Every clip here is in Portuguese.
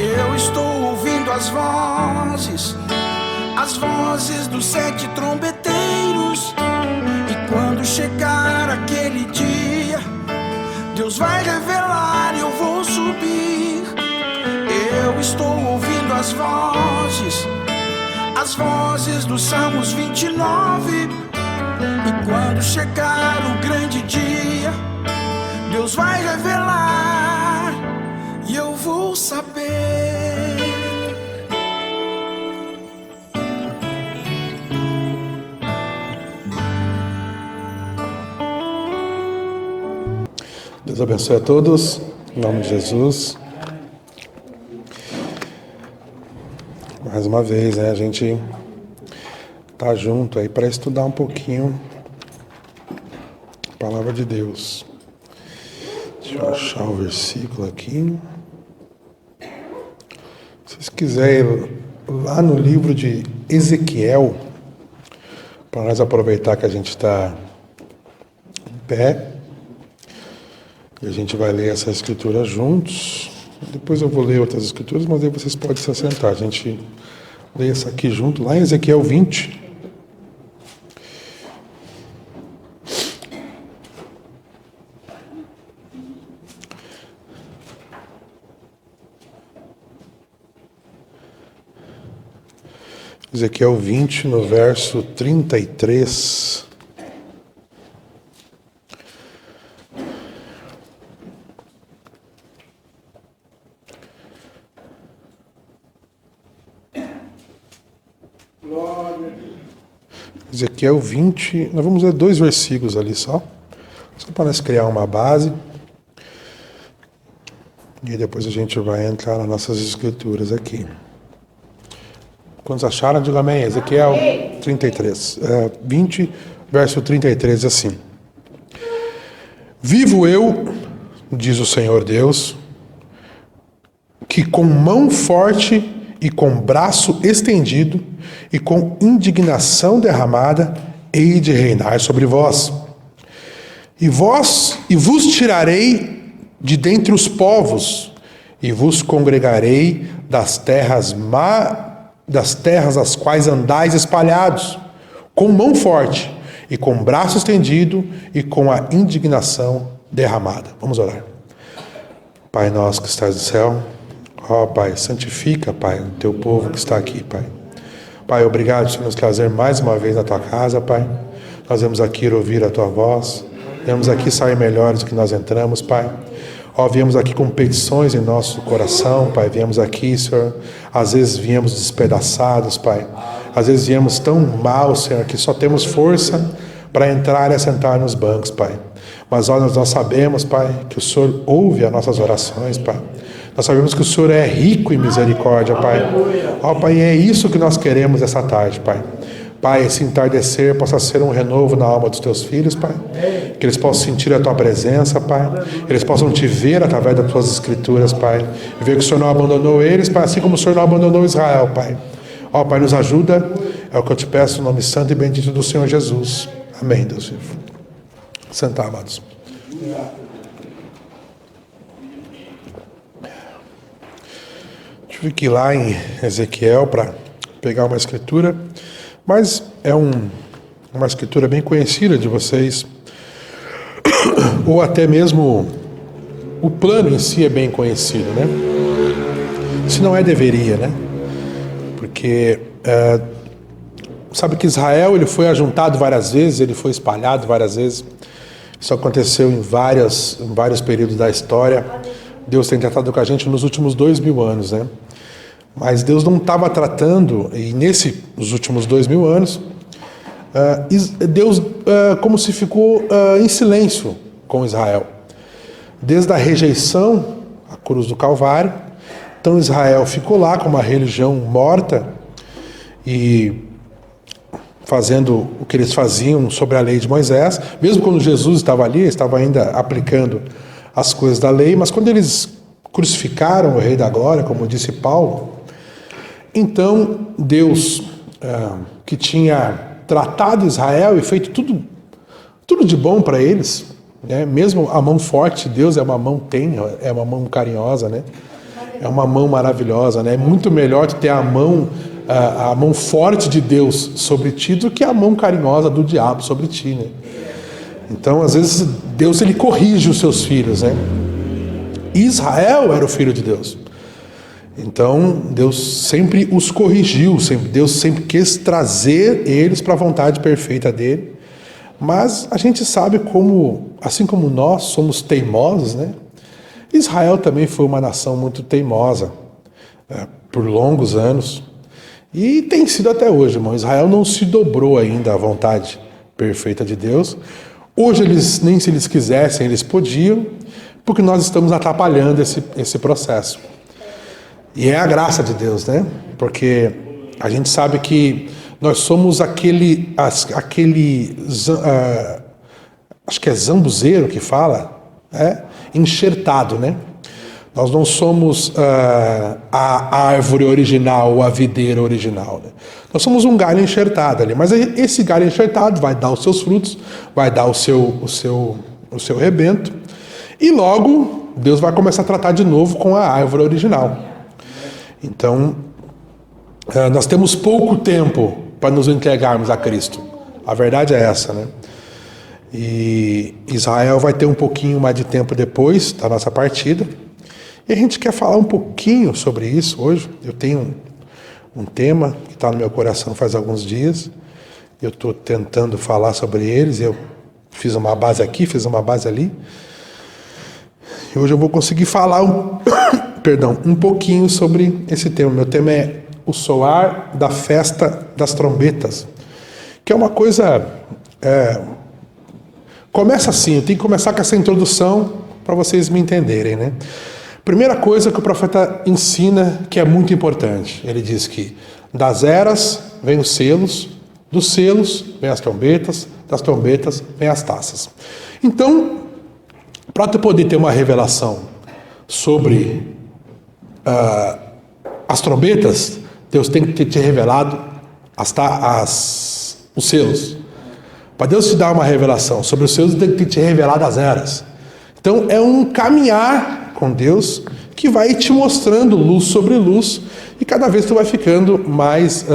Eu estou ouvindo as vozes dos 7 trombeteiros. E quando chegar aquele dia, Deus vai revelar e eu vou subir. Eu estou ouvindo as vozes dos Salmos 29. E quando chegar o grande dia, Deus vai revelar e eu vou saber. Deus abençoe a todos, em nome de Jesus. Mais uma vez, a gente tá junto aí para estudar um pouquinho a palavra de Deus. Deixa eu achar o versículo aqui. Se vocês quiserem, lá no livro de Ezequiel, para nós aproveitar que a gente está em pé, e a gente vai ler essa escritura juntos. Depois eu vou ler outras escrituras, mas aí vocês podem se assentar. A gente lê essa aqui junto, lá em Ezequiel 20. Ezequiel 20, no verso 33. Ezequiel 20, nós vamos ler 2 versículos ali só para nós criar uma base. E depois a gente vai entrar nas nossas escrituras aqui. Quantos acharam? Diga amém. Ezequiel 20, verso 33, assim. Vivo eu, diz o Senhor Deus, que com mão forte e com braço estendido e com indignação derramada hei de reinar sobre vós. E vos tirarei de dentre os povos e vos congregarei das terras às quais andais espalhados, com mão forte e com braço estendido e com a indignação derramada. Vamos orar. Pai nosso que estás no céu, ó Pai, santifica, Pai, o teu povo que está aqui, Pai. Pai, obrigado por nos trazer mais uma vez na tua casa, Pai. Nós vamos aqui ouvir a tua voz, vamos aqui sair melhores do que nós entramos, Pai. Ó, viemos aqui com petições em nosso coração, Pai. Viemos aqui, Senhor, às vezes viemos despedaçados, Pai. Às vezes viemos tão mal, Senhor, que só temos força para entrar e assentar nos bancos, Pai. Mas ó, nós sabemos, Pai, que o Senhor ouve as nossas orações, Pai. Nós sabemos que o Senhor é rico em misericórdia, Pai. Ó, Pai, é isso que nós queremos essa tarde, Pai. Pai, esse entardecer possa ser um renovo na alma dos teus filhos, Pai. Que eles possam sentir a tua presença, Pai. Eles possam te ver através das tuas escrituras, Pai. E ver que o Senhor não abandonou eles, Pai, assim como o Senhor não abandonou Israel, Pai. Ó, Pai, nos ajuda. É o que eu te peço no nome santo e bendito do Senhor Jesus. Amém, Deus vivo. Sentar, amados. Tive que ir lá em Ezequiel para pegar uma escritura, mas é uma escritura bem conhecida de vocês, ou até mesmo o plano em si é bem conhecido, né? Se não é, deveria, né? Porque sabe que Israel ele foi ajuntado várias vezes, ele foi espalhado várias vezes. Isso aconteceu em vários períodos da história. Deus tem tratado com a gente nos últimos 2000 anos, né? Mas Deus não estava tratando, e nos últimos 2000 anos, Deus como se ficou em silêncio com Israel. Desde a rejeição à cruz do Calvário, então Israel ficou lá com uma religião morta e fazendo o que eles faziam sobre a lei de Moisés. Mesmo quando Jesus estava ali, estava ainda aplicando as coisas da lei, mas quando eles crucificaram o Rei da Glória, como disse Paulo, então Deus, que tinha tratado Israel e feito tudo de bom para eles, né? Mesmo a mão forte de Deus é uma mão tenra, é uma mão carinhosa, né? É uma mão maravilhosa, né? É muito melhor tu ter a mão forte de Deus sobre ti do que a mão carinhosa do diabo sobre ti, né? Então, às vezes, Deus ele corrige os seus filhos, né? Israel era o filho de Deus. Então, Deus sempre os corrigiu, Deus sempre quis trazer eles para a vontade perfeita dele. Mas a gente sabe como, assim como nós somos teimosos, né? Israel também foi uma nação muito teimosa, por longos anos. E tem sido até hoje, irmão. Israel não se dobrou ainda à vontade perfeita de Deus. Hoje, nem se eles quisessem, eles podiam, porque nós estamos atrapalhando esse processo. E é a graça de Deus, né? Porque a gente sabe que nós somos acho que é zambuzeiro que fala, enxertado, né? Nós não somos a árvore original, a videira original, né? Nós somos um galho enxertado ali, mas esse galho enxertado vai dar os seus frutos, vai dar o seu rebento, e logo Deus vai começar a tratar de novo com a árvore original. Então, nós temos pouco tempo para nos entregarmos a Cristo. A verdade é essa, né? E Israel vai ter um pouquinho mais de tempo depois da nossa partida. E a gente quer falar um pouquinho sobre isso hoje. Eu tenho um tema que está no meu coração faz alguns dias. Eu estou tentando falar sobre eles. Eu fiz uma base aqui, fiz uma base ali. E hoje eu vou conseguir falar um pouquinho sobre esse tema. Meu tema é o soar da festa das trombetas, que é uma coisa... Começa assim, eu tenho que começar com essa introdução para vocês me entenderem, né? Primeira coisa que o profeta ensina que é muito importante. Ele diz que das eras vem os selos, dos selos vem as trombetas, das trombetas vem as taças. Então, para tu poder ter uma revelação sobre as trombetas, Deus tem que ter te revelado os selos. Para Deus te dar uma revelação sobre os selos, Ele tem que te revelar das eras. Então é um caminhar com Deus que vai te mostrando luz sobre luz, e cada vez tu vai ficando mais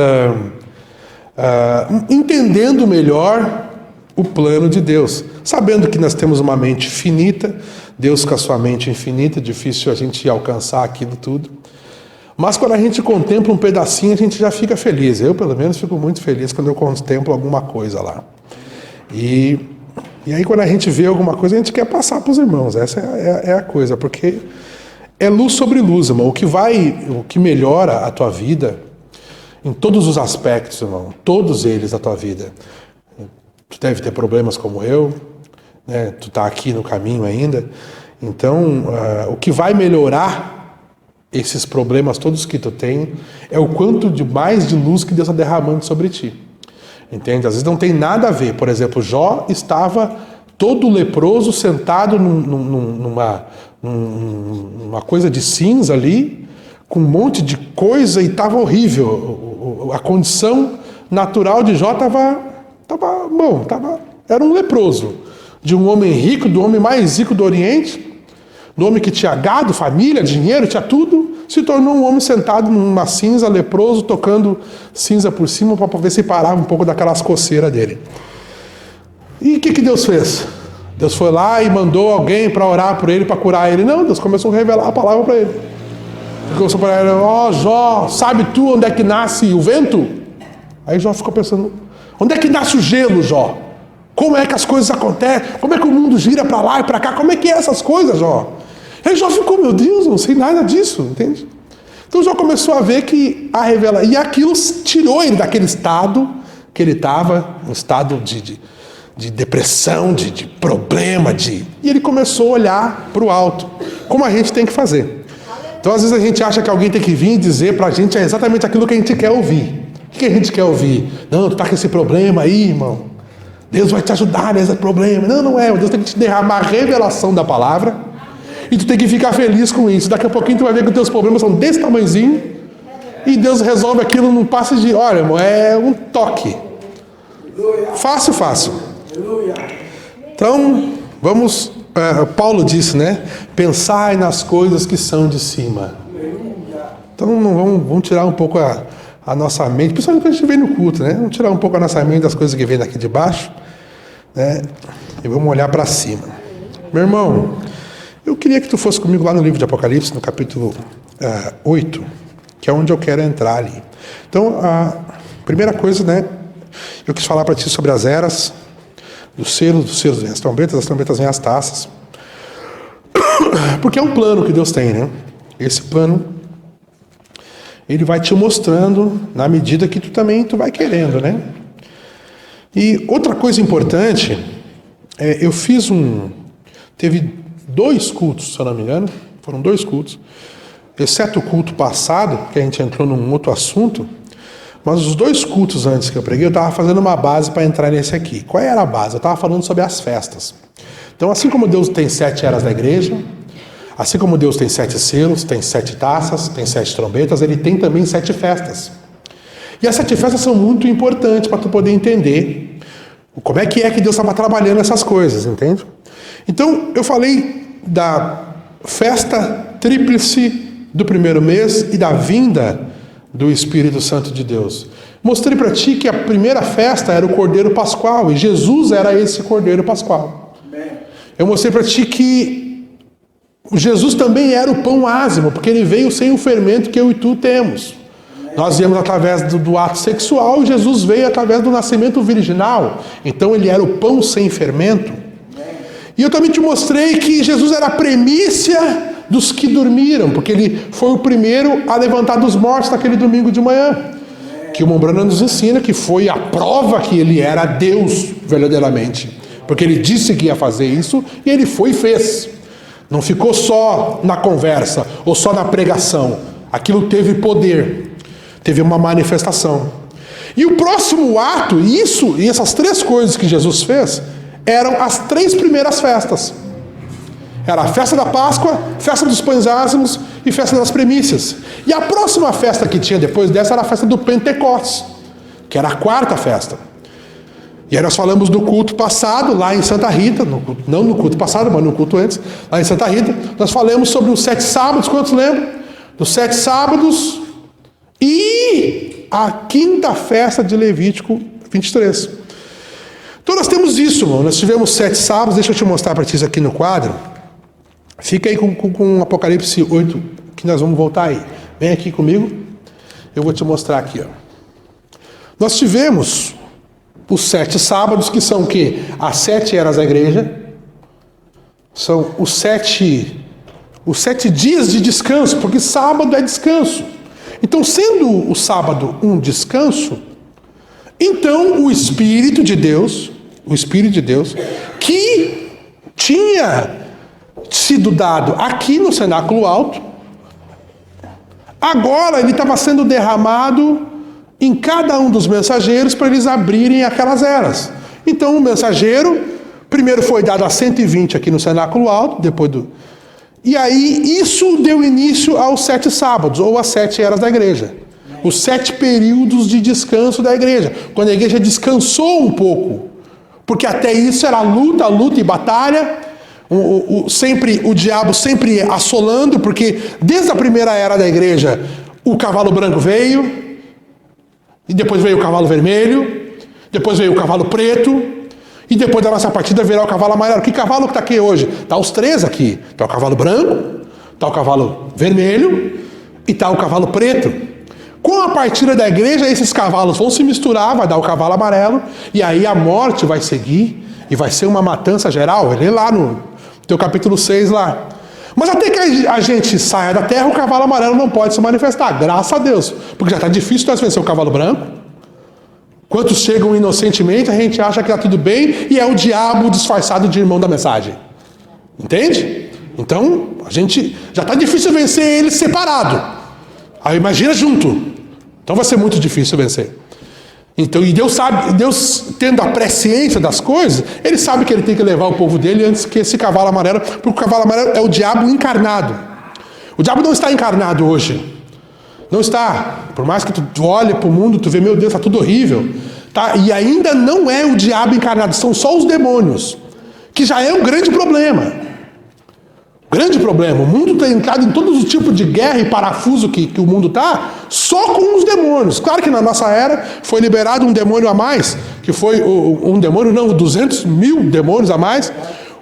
entendendo melhor o plano de Deus, sabendo que nós temos uma mente finita, Deus com a sua mente infinita, difícil a gente alcançar aquilo tudo. Mas quando a gente contempla um pedacinho, a gente já fica feliz. Eu, pelo menos, fico muito feliz quando eu contemplo alguma coisa lá. E aí, quando a gente vê alguma coisa, a gente quer passar para os irmãos. Essa é a coisa, porque é luz sobre luz, irmão. O que melhora a tua vida, em todos os aspectos, irmão, todos eles da tua vida. Tu deve ter problemas como eu, né? Tu está aqui no caminho ainda. Então, o que vai melhorar esses problemas todos que tu tem é o quanto de mais de luz que Deus está derramando sobre ti. Entende? Às vezes não tem nada a ver. Por exemplo, Jó estava todo leproso, sentado numa coisa de cinza ali, com um monte de coisa, e estava horrível. A condição natural de Jó era um leproso. De um homem rico, do homem mais rico do Oriente, do homem que tinha gado, família, dinheiro, tinha tudo, se tornou um homem sentado numa cinza, leproso, tocando cinza por cima para ver se parava um pouco daquelas coceiras dele. E o que Deus fez? Deus foi lá e mandou alguém para orar por ele, para curar ele. Não, Deus começou a revelar a palavra para ele. Ele começou a falar: Jó, sabe tu onde é que nasce o vento? Aí Jó ficou pensando: onde é que nasce o gelo, Jó? Como é que as coisas acontecem? Como é que o mundo gira para lá e para cá? Como é que é essas coisas, Jó? Aí Jó ficou: meu Deus, não sei nada disso, entende? Então Jó começou a ver que a revela, e aquilo tirou ele daquele estado que ele estava, um estado de depressão, de problema, e ele começou a olhar para o alto, como a gente tem que fazer. Então às vezes a gente acha que alguém tem que vir e dizer para a gente exatamente aquilo que a gente quer ouvir. O que a gente quer ouvir? Não, tu está com esse problema aí, irmão, Deus vai te ajudar nesse problema. Não é, Deus tem que te derramar a revelação da palavra, e tu tem que ficar feliz com isso. Daqui a pouquinho tu vai ver que os teus problemas são desse tamanhozinho, e Deus resolve aquilo num passe de, olha, irmão, é um toque. Fácil. Então, vamos, Paulo disse, né? Pensai nas coisas que são de cima. Então vamos tirar um pouco a nossa mente, principalmente quando a gente vem no culto, né? Vamos tirar um pouco a nossa mente das coisas que vêm daqui de baixo, né? E vamos olhar para cima. Meu irmão, eu queria que tu fosse comigo lá no livro de Apocalipse, no capítulo 8, que é onde eu quero entrar ali. Então, a primeira coisa, né? Eu quis falar para ti sobre as eras, dos selos vêm as trombetas vêm as taças. Porque é um plano que Deus tem, né? Esse plano, ele vai te mostrando na medida que tu vai querendo, né? E outra coisa importante, eu fiz teve 2 cultos, se eu não me engano, foram 2 cultos, exceto o culto passado, que a gente entrou num outro assunto, mas os 2 cultos antes que eu preguei, eu estava fazendo uma base para entrar nesse aqui. Qual era a base? Eu estava falando sobre as festas. Então, assim como Deus tem 7 eras da igreja, assim como Deus tem 7 selos, tem 7 taças, tem 7 trombetas, ele tem também 7 festas. E as 7 festas são muito importantes para tu poder entender como é que Deus estava trabalhando essas coisas, entende? Então, eu falei da festa tríplice do primeiro mês e da vinda do Espírito Santo de Deus. Mostrei para ti que a primeira festa era o Cordeiro Pascual, e Jesus era esse Cordeiro Pascual. Eu mostrei para ti que Jesus também era o pão ázimo, porque ele veio sem o fermento que eu e tu temos. Nós viemos através do ato sexual, e Jesus veio através do nascimento virginal. Então ele era o pão sem fermento. E eu também te mostrei que Jesus era a primícia dos que dormiram, porque ele foi o primeiro a levantar dos mortos naquele domingo de manhã. Que o Mombrana nos ensina que foi a prova que ele era Deus verdadeiramente. Porque ele disse que ia fazer isso, e ele foi e fez. Não ficou só na conversa, ou só na pregação. Aquilo teve poder, teve uma manifestação. E o próximo ato, e essas 3 coisas que Jesus fez, eram as 3 primeiras festas. Era a festa da Páscoa, festa dos pães ázimos e festa das primícias. E a próxima festa que tinha depois dessa era a festa do Pentecostes, que era a 4ª festa. E aí nós falamos do culto passado, lá em Santa Rita, não no culto passado, mas no culto antes, lá em Santa Rita, nós falamos sobre os 7 sábados, quantos lembram? Dos 7 sábados e a 5ª festa de Levítico 23. Então nós temos isso, irmão. Nós tivemos 7 sábados, deixa eu te mostrar para ti isso aqui no quadro. Fica aí com Apocalipse 8, que nós vamos voltar aí. Vem aqui comigo, eu vou te mostrar aqui. Ó. Nós tivemos os 7 sábados, que são o quê? As 7 eras da igreja. São os 7 dias de descanso, porque sábado é descanso. Então, sendo o sábado um descanso, então o Espírito de Deus, que tinha sido dado aqui no cenáculo alto, agora ele estava sendo derramado em cada um dos mensageiros para eles abrirem aquelas eras. Então o mensageiro, primeiro foi dado a 120 aqui no cenáculo alto, e aí isso deu início aos 7 sábados, ou às 7 eras da igreja. Os 7 períodos de descanso da igreja, quando a igreja descansou um pouco, porque até isso era luta e batalha, o diabo sempre assolando, porque desde a primeira era da igreja, o cavalo branco veio, e depois veio o cavalo vermelho, depois veio o cavalo preto, e depois da nossa partida virá o cavalo amarelo. Que cavalo que está aqui hoje? Está os 3 aqui. Está o cavalo branco, está o cavalo vermelho e está o cavalo preto. Com a partida da igreja, esses cavalos vão se misturar, vai dar o cavalo amarelo, e aí a morte vai seguir, e vai ser uma matança geral. Lê lá no teu capítulo 6 lá. Mas até que a gente saia da terra, o cavalo amarelo não pode se manifestar, graças a Deus. Porque já está difícil nós vencer o cavalo branco. Quantos chegam inocentemente, a gente acha que está tudo bem, e é o diabo disfarçado de irmão da mensagem. Entende? Então, a gente já está difícil vencer ele separado. Aí imagina junto. Então vai ser muito difícil vencer. Então, e Deus sabe, Deus tendo a presciência das coisas, ele sabe que ele tem que levar o povo dele antes que esse cavalo amarelo, porque o cavalo amarelo é o diabo encarnado. O diabo não está encarnado hoje. Não está. Por mais que tu olhe para o mundo, tu vê, meu Deus, está tudo horrível. Tá? E ainda não é o diabo encarnado, são só os demônios, que já é um grande problema. O Grande problema. O mundo tem entrado em todos os tipos de guerra e parafuso que o mundo está, só com os demônios. Claro que na nossa era foi liberado um demônio a mais, que foi um demônio, não, 200 mil demônios a mais.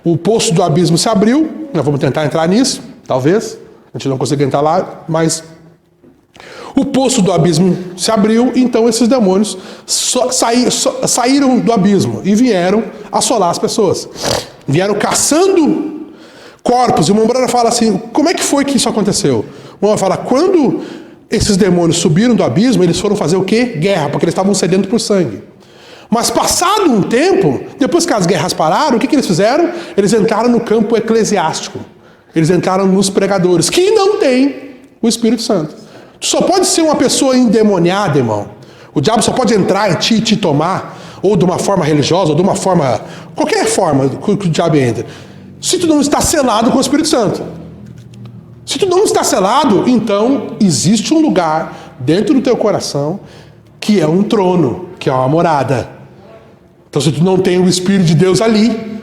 O poço do abismo se abriu. Nós vamos tentar entrar nisso, talvez. A gente não consiga entrar lá, mas o poço do abismo se abriu, então esses demônios saíram do abismo e vieram assolar as pessoas. Vieram caçando corpos. E uma Umbanda fala assim, como é que foi que isso aconteceu? Uma fala, quando esses demônios subiram do abismo, eles foram fazer o quê? Guerra, porque eles estavam sedentos por sangue. Mas passado um tempo, depois que as guerras pararam, o que eles fizeram? Eles entraram no campo eclesiástico. Eles entraram nos pregadores, que não têm o Espírito Santo. Tu só pode ser uma pessoa endemoniada, irmão. O diabo só pode entrar em ti e te tomar, ou de uma forma religiosa, ou de uma forma, qualquer forma que o diabo entra, se tu não está selado com o Espírito Santo. Se tu não está selado, então existe um lugar dentro do teu coração que é um trono, que é uma morada. Então se tu não tem o Espírito de Deus ali,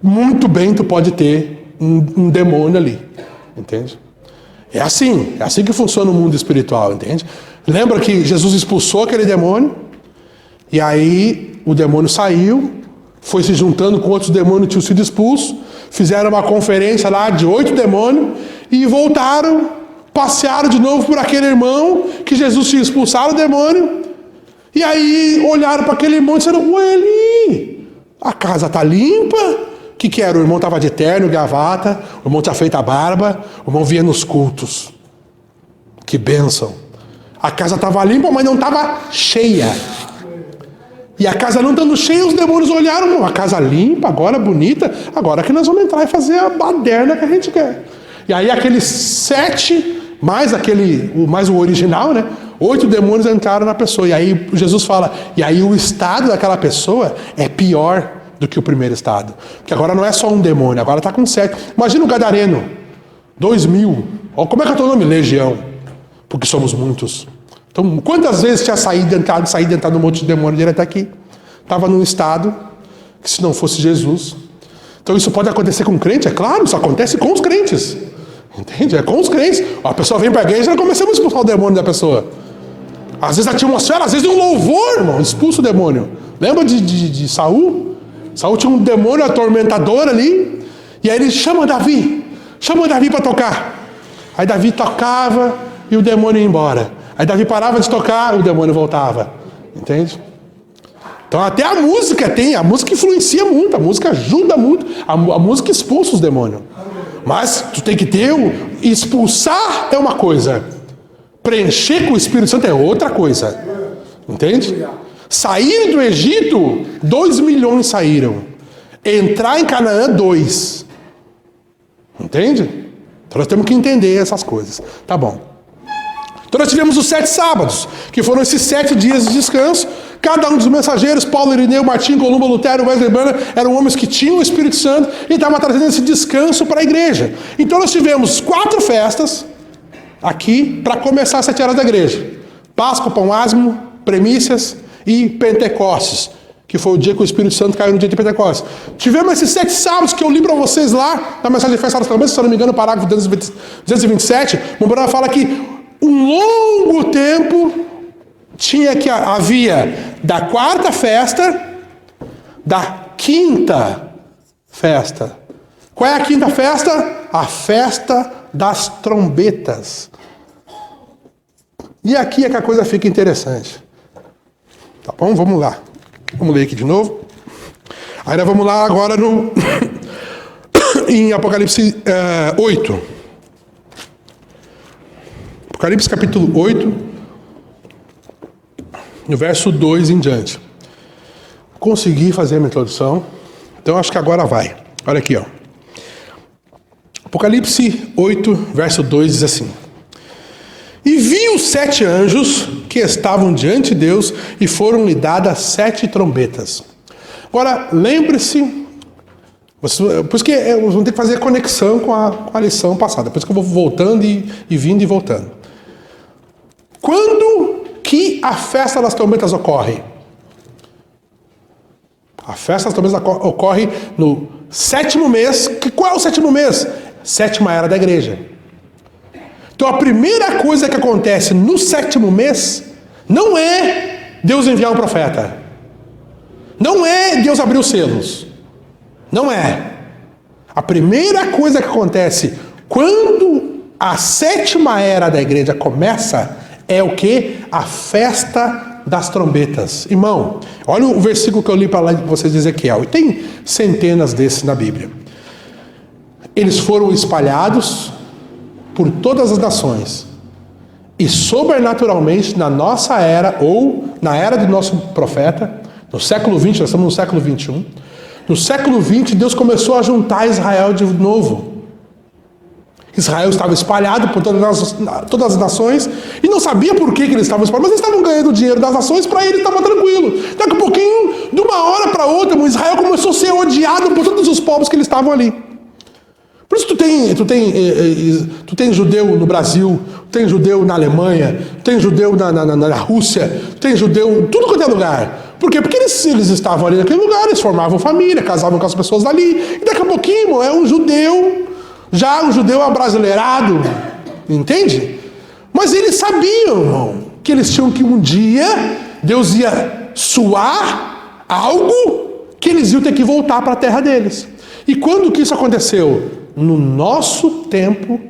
muito bem tu pode ter um demônio ali. Entende? É assim que funciona o mundo espiritual, entende? Lembra que Jesus expulsou aquele demônio, e aí o demônio saiu, foi se juntando com outros demônios que tinham sido expulsos, fizeram uma conferência lá de 8 demônios, e voltaram, passearam de novo por aquele irmão, que Jesus tinha expulsado o demônio, e aí olharam para aquele irmão e disseram, ué, Eli, a casa está limpa. O que era? O irmão estava de terno, gravata, o irmão tinha feito a barba, o irmão vinha nos cultos. Que bênção. A casa estava limpa, mas não estava cheia. E a casa não estando cheia, os demônios olharam, a casa limpa, agora bonita, agora que nós vamos entrar e fazer a baderna que a gente quer. E aí aqueles 7, mais o original, né? 8 demônios entraram na pessoa. E aí Jesus fala, e aí o estado daquela pessoa é pior do que o primeiro estado. Porque agora não é só um demônio, agora está com 7. Imagina o gadareno, 2.000. Ó, como é que é o teu nome? Legião. Porque somos muitos. Então, quantas vezes tinha saído, entrado no monte de demônio dele até aqui? Estava num estado que se não fosse Jesus. Então isso pode acontecer com crente? É claro, isso acontece com os crentes. Entende? É com os crentes. A pessoa vem para a igreja e nós começamos a expulsar o demônio da pessoa. Às vezes a atmosfera, às vezes um louvor, irmão, expulsa o demônio. Lembra de Saul? Saul tinha um demônio atormentador ali, e aí ele chama Davi para tocar. Aí Davi tocava e o demônio ia embora. Aí Davi parava de tocar, o demônio voltava. Entende? Então até a música influencia muito, a música ajuda muito, a música expulsa os demônios. Mas tu tem que ter expulsar é uma coisa, preencher com o Espírito Santo é outra coisa. Entende? Sair do Egito, 2 milhões saíram. Entrar em Canaã, 2. Entende? Então nós temos que entender essas coisas. Tá bom. Então nós tivemos os 7 sábados, que foram esses 7 dias de descanso. Cada um dos mensageiros, Paulo, Irineu, Martim, Columba, Lutero, Wesley, Branham, eram homens que tinham o Espírito Santo e estavam trazendo esse descanso para a igreja. Então nós tivemos 4 festas aqui para começar as 7 horas da igreja. Páscoa, Pão Ázimo, Primícias e Pentecostes, que foi o dia que o Espírito Santo caiu no dia de Pentecostes. Tivemos esses 7 sábados que eu li para vocês lá, na mensagem de Festa das Promessas, se eu não me engano, parágrafo 227, o Branham fala que um longo tempo havia da 4ª festa, da 5ª festa. Qual é a 5ª festa? A festa das trombetas. E aqui é que a coisa fica interessante. Tá bom? Vamos lá. Vamos ler aqui de novo. Aí nós vamos lá agora em Apocalipse 8. Apocalipse capítulo 8, no verso 2 em diante. Consegui fazer a minha introdução, então acho que agora vai. Olha aqui, ó. Apocalipse 8, verso 2 diz assim: E vi os 7 anjos que estavam diante de Deus, e foram-lhe dadas 7 trombetas. Agora, lembre-se, por isso que vamos ter que fazer conexão com a lição passada, por isso que eu vou voltando e vindo e voltando. Quando que a festa das trombetas ocorre? A festa das trombetas ocorre no 7º mês. Qual é o 7º mês? sétima era da igreja. Então a primeira coisa que acontece no 7º mês não é Deus enviar um profeta. Não é Deus abrir os selos. Não é. A primeira coisa que acontece quando a 7ª era da igreja começa é o que? A festa das trombetas. Irmão, olha o versículo que eu li para lá de vocês de Ezequiel. E tem centenas desses na Bíblia. Eles foram espalhados por todas as nações. E sobrenaturalmente, na nossa era, ou na era do nosso profeta, no século 20, nós estamos no século 21, no século 20, Deus começou a juntar Israel de novo. Israel estava espalhado por todas as nações e não sabia por que eles estavam espalhados, mas eles estavam ganhando dinheiro das nações, para eles estava tranquilo. Daqui a pouquinho, de uma hora para outra, Israel começou a ser odiado por todos os povos que eles estavam ali. Por isso tu tem judeu no Brasil, tem judeu na Alemanha, tem judeu na Rússia, tem judeu em tudo quanto é lugar. Por quê? Porque eles estavam ali naquele lugar, eles formavam família, casavam com as pessoas dali, e daqui a pouquinho é um judeu, já um judeu abrasileirado, entende? Mas eles sabiam, irmão, que eles tinham que um dia, Deus ia suar algo que eles iam ter que voltar para a terra deles. E quando que isso aconteceu? No nosso tempo,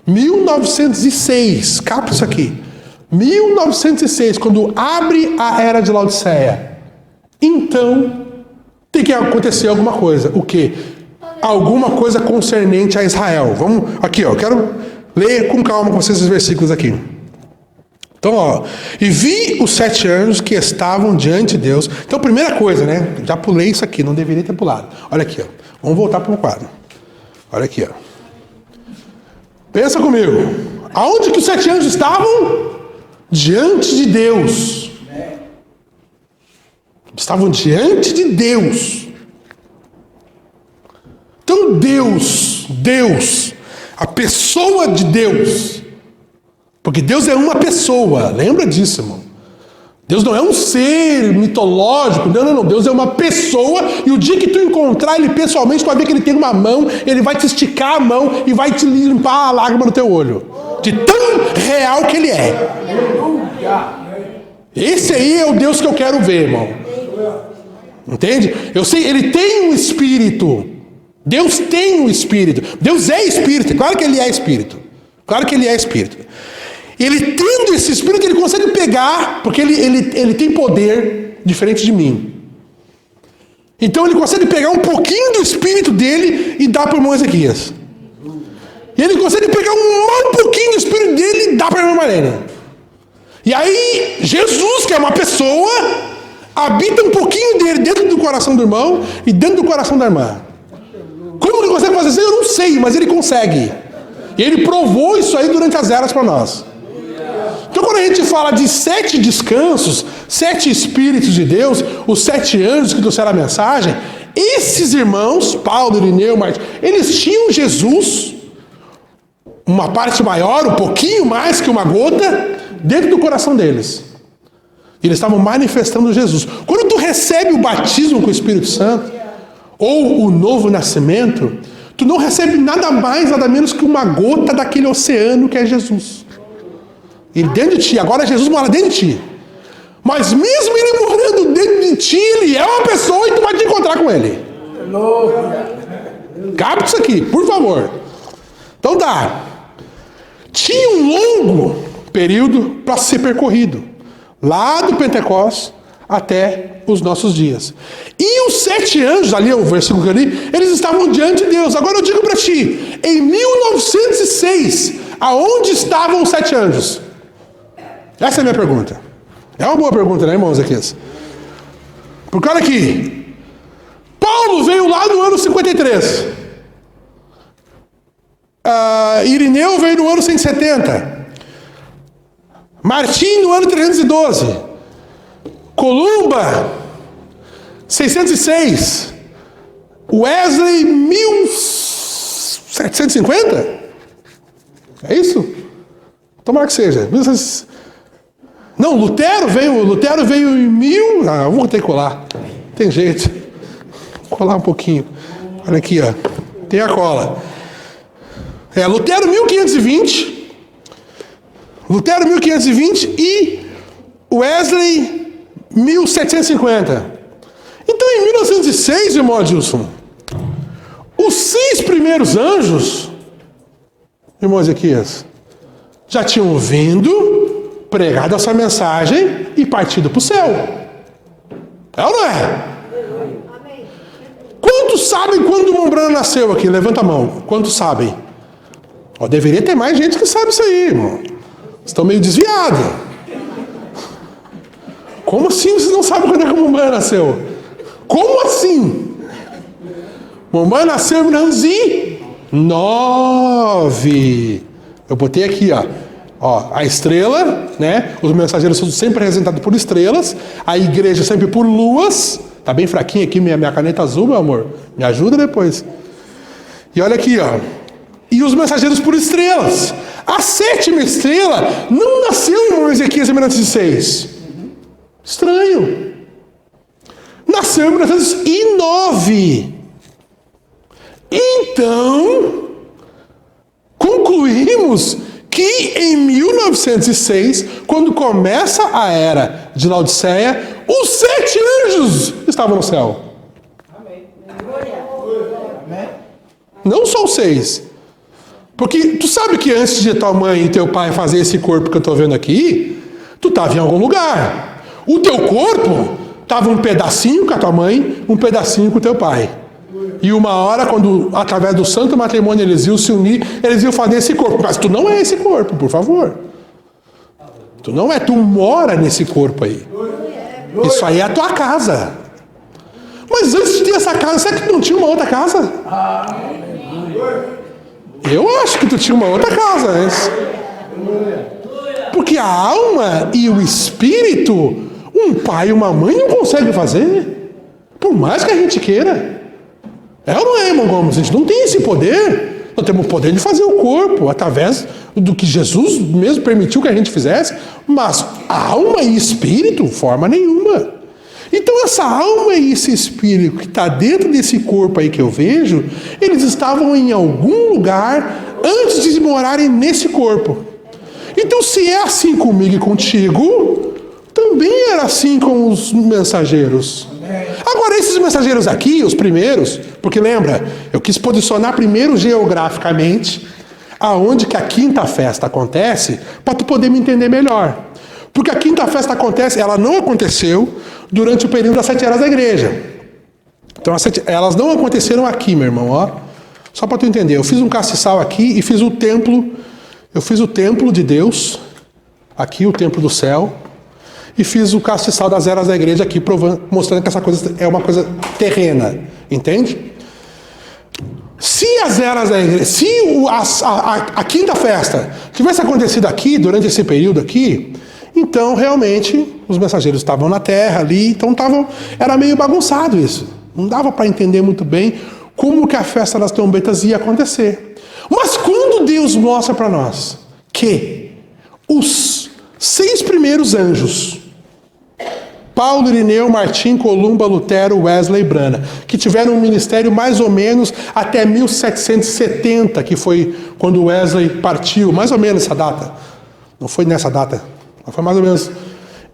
1906, capta isso aqui, 1906, quando abre a era de Laodiceia, então tem que acontecer alguma coisa. O quê? Alguma coisa concernente a Israel. Vamos, aqui ó, eu quero ler com calma com vocês esses versículos aqui. Então, ó, e vi os 7 anjos que estavam diante de Deus. Então, primeira coisa, né? Já pulei isso aqui, não deveria ter pulado. Olha aqui, ó. Vamos voltar para o quadro. Olha aqui, ó. Pensa comigo. Aonde que os 7 anjos estavam? Diante de Deus. Estavam diante de Deus. Então Deus, a pessoa de Deus, porque Deus é uma pessoa, lembra disso, irmão? Deus não é um ser mitológico, não, Deus é uma pessoa, e o dia que tu encontrar Ele pessoalmente, tu vai ver que Ele tem uma mão, Ele vai te esticar a mão e vai te limpar a lágrima no teu olho, de tão real que Ele é. Esse aí é o Deus que eu quero ver, irmão. Entende? Eu sei, Ele tem um espírito. Deus tem um espírito. Deus é espírito. Claro que Ele é espírito. Claro que Ele é espírito. Ele tendo esse espírito, Ele consegue pegar, porque ele tem poder diferente de mim. Então Ele consegue pegar um pouquinho do espírito dele e dar para o irmão Ezequias. E Ele consegue pegar um pouquinho do espírito dele e dar para a irmã Marlene. E aí, Jesus, que é uma pessoa, habita um pouquinho dele dentro do coração do irmão e dentro do coração da irmã. Como Ele consegue fazer isso? Eu não sei, mas Ele consegue. E Ele provou isso aí durante as eras para nós. Então, quando a gente fala de 7 descansos, 7 Espíritos de Deus, os 7 anjos que trouxeram a mensagem, esses irmãos, Paulo, Irineu, Martim, eles tinham Jesus, uma parte maior, um pouquinho mais que uma gota, dentro do coração deles. E eles estavam manifestando Jesus. Quando tu recebe o batismo com o Espírito Santo, ou o novo nascimento, tu não recebe nada mais, nada menos que uma gota daquele oceano que é Jesus. Ele dentro de ti, agora Jesus mora dentro de ti. Mas mesmo Ele morando dentro de ti, Ele é uma pessoa e tu vai te encontrar com Ele. Capta isso aqui, por favor. Então tá. Tinha um longo período para ser percorrido. Lá do Pentecostes até os nossos dias. E os 7 anjos, ali o versículo que eu li, eles estavam diante de Deus. Agora eu digo para ti, em 1906, aonde estavam os 7 anjos? Essa é a minha pergunta. É uma boa pergunta, né, irmão Ezequias? Porque olha aqui, Paulo veio lá no ano 53. Irineu veio no ano 170. Martim no ano 312. Columba 606. Wesley 1750. É isso? Tomara que seja. Não, Lutero veio em 1000. Vou ter que colar. Tem jeito. Vou colar um pouquinho. Olha aqui, ó. Tem a cola. Lutero 1520. Lutero 1520 e Wesley 1750. Então, em 1906, irmão Adilson, os 6 primeiros anjos, irmão Ezequias, já tinham vindo, pregado essa mensagem e partido para o céu. É ou não é? Quantos sabem quando o Mombrana nasceu aqui? Levanta a mão. Quantos sabem? Deveria ter mais gente que sabe isso aí, irmão. Estão meio desviados. Como assim vocês não sabem quando é que o Mombrana nasceu? Como assim? O Mombrana nasceu em 1909. Eu botei aqui, a estrela, né? Os mensageiros são sempre representados por estrelas. A igreja sempre por luas. Tá bem fraquinha aqui minha caneta azul, meu amor. Me ajuda depois. E olha aqui, E os mensageiros por estrelas. A 7ª estrela não nasceu em Ezequias em 1906. Estranho. Nasceu em 1909. Então, concluímos que em 1906, quando começa a era de Laodiceia, os 7 anjos estavam no céu. Amém. Não só os 6. Porque tu sabe que antes de tua mãe e teu pai fazer esse corpo que eu estou vendo aqui, tu estava em algum lugar. O teu corpo estava um pedacinho com a tua mãe, um pedacinho com o teu pai. E uma hora, quando através do santo matrimônio eles iam se unir, eles iam fazer esse corpo. Mas tu não é esse corpo, por favor. Tu não é, tu mora nesse corpo aí. Isso aí é a tua casa. Mas antes de ter essa casa, será que tu não tinha uma outra casa? Eu acho que tu tinha uma outra casa antes. Porque a alma e o espírito, um pai e uma mãe não conseguem fazer. Por mais que a gente queira. É ou não é, irmão Gomes? A gente não tem esse poder. Nós temos o poder de fazer o corpo, através do que Jesus mesmo permitiu que a gente fizesse. Mas alma e espírito, forma nenhuma. Então essa alma e esse espírito que está dentro desse corpo aí que eu vejo, eles estavam em algum lugar antes de morarem nesse corpo. Então se é assim comigo e contigo, também era assim com os mensageiros. Agora esses mensageiros aqui, os primeiros, porque lembra, eu quis posicionar primeiro geograficamente aonde que a quinta festa acontece, para tu poder me entender melhor. Porque a quinta festa acontece, ela não aconteceu durante o período das 7 eras da igreja. Então elas não aconteceram aqui, meu irmão, Só para tu entender, eu fiz um castiçal aqui e fiz o templo. Eu fiz o templo de Deus, aqui o templo do céu, e fiz o castiçal das eras da igreja aqui, mostrando que essa coisa é uma coisa terrena, entende? Se as eras da igreja, se a quinta festa tivesse acontecido aqui, durante esse período aqui, então realmente os mensageiros estavam na terra ali, então era meio bagunçado isso. Não dava para entender muito bem como que a festa das trombetas ia acontecer. Mas quando Deus mostra para nós que os 6 primeiros anjos, Paulo, Irineu, Martim, Columba, Lutero, Wesley e Brana, que tiveram um ministério mais ou menos até 1770, que foi quando Wesley partiu, mais ou menos essa data. Não foi nessa data, mas foi mais ou menos.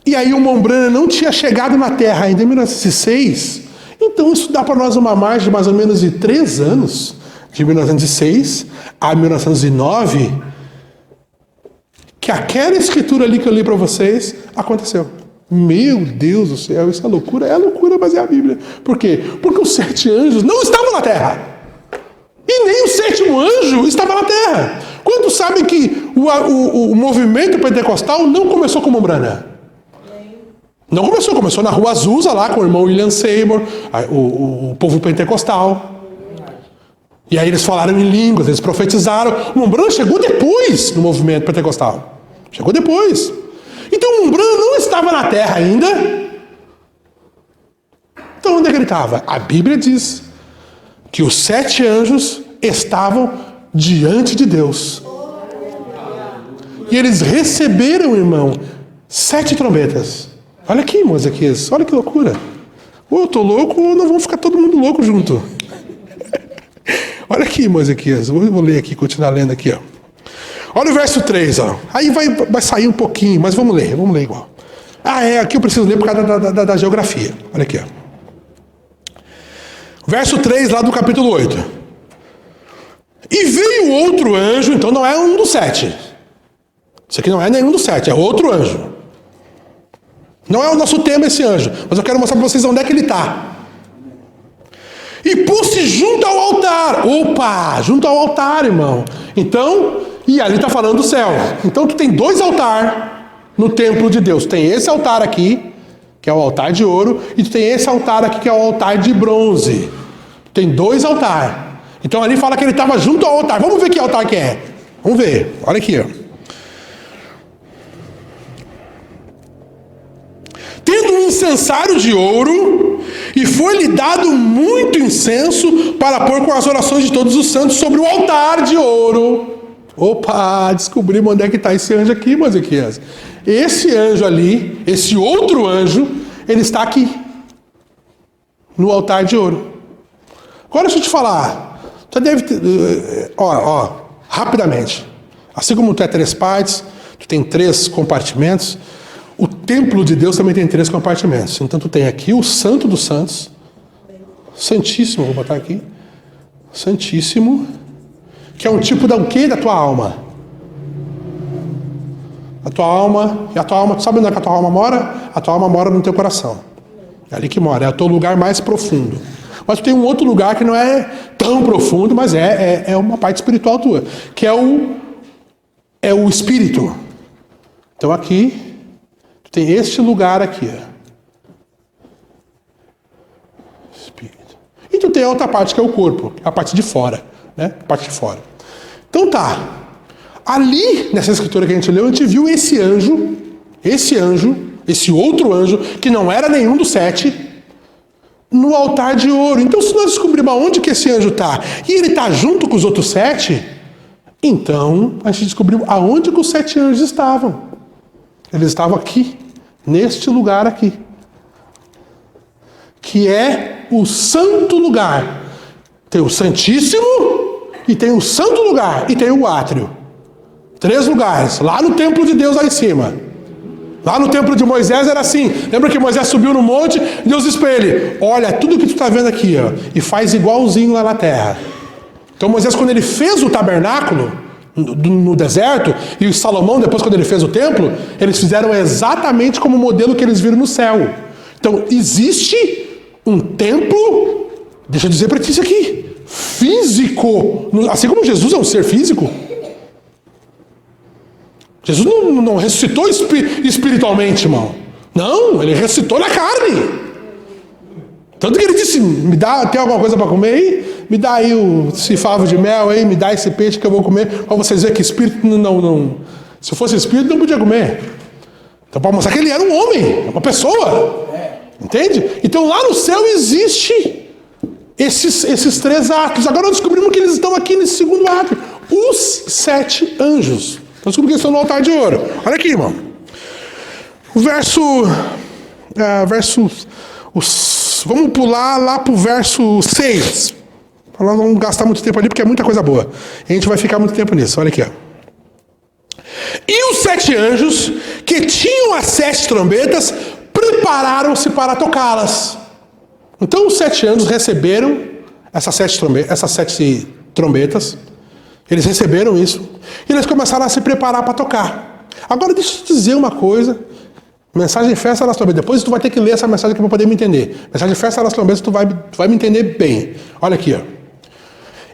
E aí o Mombrana não tinha chegado na Terra ainda em 1906, então isso dá para nós uma margem de mais ou menos de 3 anos, de 1906 a 1909, que aquela escritura ali que eu li para vocês aconteceu. Meu Deus do céu, isso é loucura, mas é a Bíblia. Por quê? Porque os 7 anjos não estavam na terra. E nem o 7º anjo estava na terra. Quantos sabem que o movimento pentecostal não começou com Mombrana? Não começou na Rua Azusa, lá com o irmão William Seymour, o povo pentecostal. E aí eles falaram em línguas, eles profetizaram. O Mombrana chegou depois no movimento pentecostal. Chegou depois. Então o Mombrana não estava na terra ainda. Então onde é que ele estava? A Bíblia diz que os 7 anjos estavam diante de Deus. E eles receberam, irmão, 7 trombetas. Olha aqui, irmão Ezequias, olha que loucura. Ou eu estou louco ou nós vamos ficar todo mundo louco junto. Olha aqui, Ezequias, vou ler aqui, continuar lendo aqui, ó. Olha o verso 3, ó. Aí vai sair um pouquinho, mas vamos ler igual. Aqui eu preciso ler por causa da geografia. Olha aqui, ó. Verso 3 lá do capítulo 8. E veio outro anjo, então não é um dos 7. Isso aqui não é nenhum dos 7, é outro anjo. Não é o nosso tema esse anjo, mas eu quero mostrar para vocês onde é que ele está. E pôs-se junto ao altar. Opa, junto ao altar, irmão. Então, e ali está falando do céu. Então tu tem 2 altares no templo de Deus. Tem esse altar aqui, que é o altar de ouro, e tu tem esse altar aqui, que é o altar de bronze. Tem 2 altares. Então ali fala que ele estava junto ao altar. Vamos ver que altar que é. Vamos ver. Olha aqui, ó. Tendo um incensário de ouro, e foi-lhe dado muito incenso para pôr com as orações de todos os santos sobre o altar de ouro. Opa, descobrimos onde é que está esse anjo aqui, Ezequias. Esse anjo ali, esse outro anjo, ele está aqui, no altar de ouro. Agora deixa eu te falar, você deve ter, rapidamente, assim como tu é 3 partes, tu tem 3 compartimentos, o templo de Deus também tem 3 compartimentos. Então tu tem aqui o Santo dos Santos, Santíssimo, vou botar aqui, Santíssimo, que é um tipo da o quê? Da tua alma. A tua alma, tu sabe onde é que a tua alma mora? A tua alma mora no teu coração. É ali que mora, é o teu lugar mais profundo. Mas tu tem um outro lugar que não é tão profundo, mas é uma parte espiritual tua, que é o espírito. Então aqui tu tem este lugar aqui, ó. Espírito. E tu tem a outra parte que é o corpo, a parte de fora, né? A parte de fora. Então tá. Ali, nessa escritura que a gente leu, a gente viu esse outro anjo, que não era nenhum dos 7, no altar de ouro. Então, se nós descobrirmos aonde que esse anjo está, e ele está junto com os outros 7, então a gente descobriu aonde que os 7 anjos estavam. Eles estavam aqui, neste lugar aqui, que é o santo lugar. Tem o Santíssimo, e tem o santo lugar, e tem o átrio. 3 lugares, lá no templo de Deus lá em cima. Lá no templo de Moisés era assim. Lembra que Moisés subiu no monte, Deus disse para ele: olha, tudo que tu está vendo aqui, ó, e faz igualzinho lá na terra. Então Moisés, quando ele fez o tabernáculo no deserto, e o Salomão, depois quando ele fez o templo, eles fizeram exatamente como o modelo que eles viram no céu. Então existe um templo, deixa eu dizer para ti isso aqui, físico, assim como Jesus é um ser físico. Jesus não ressuscitou espiritualmente, irmão. Não, ele ressuscitou na carne. Tanto que ele disse: tem alguma coisa para comer aí? Me dá aí esse favo de mel aí, me dá esse peixe que eu vou comer, para vocês verem que espírito não. Se fosse espírito, não podia comer. Então, para mostrar que ele era um homem, uma pessoa. Entende? Então lá no céu existe esses 3 atos. Agora nós descobrimos que eles estão aqui nesse segundo ato. Os 7 anjos. Então descobrimos que eles estão no altar de ouro. Olha aqui, irmão. Vamos pular lá para o verso 6. Para nós não gastar muito tempo ali, porque é muita coisa boa. E a gente vai ficar muito tempo nisso. Olha aqui, ó. E os 7 anjos que tinham as 7 trombetas prepararam-se para tocá-las. Então os 7 anjos receberam essas 7 trombetas. Eles receberam isso. E eles começaram a se preparar para tocar. Agora deixa eu te dizer uma coisa. Mensagem Festa das Trombetas. Depois tu vai ter que ler essa mensagem aqui para poder me entender. Mensagem Festa das Trombetas, tu vai me entender bem. Olha aqui, ó.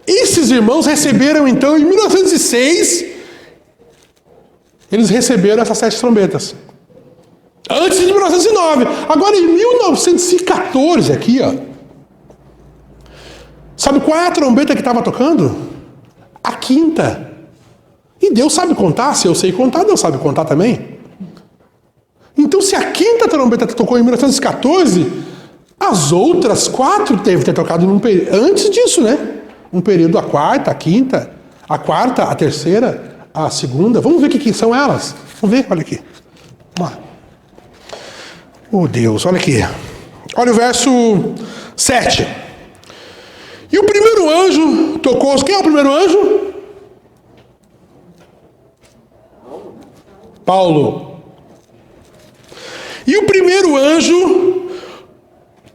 Esses irmãos receberam então em 1906. Eles receberam essas 7 trombetas. Antes de 1909. Agora em 1914 aqui, ó. Sabe qual é a trombeta que estava tocando? A 5ª. E Deus sabe contar. Se eu sei contar, Deus sabe contar também. Então, se a 5ª trombeta tocou em 1914, as outras 4 devem ter tocado antes disso, né? Um período, a 4ª, a 5ª, a 4ª, a 3ª, a 2ª. Vamos ver o que são elas. Vamos ver, olha aqui. Vamos lá. Oh, Deus, olha aqui. Olha o verso 7. E o primeiro anjo tocou. Quem é o primeiro anjo? Paulo. E o primeiro anjo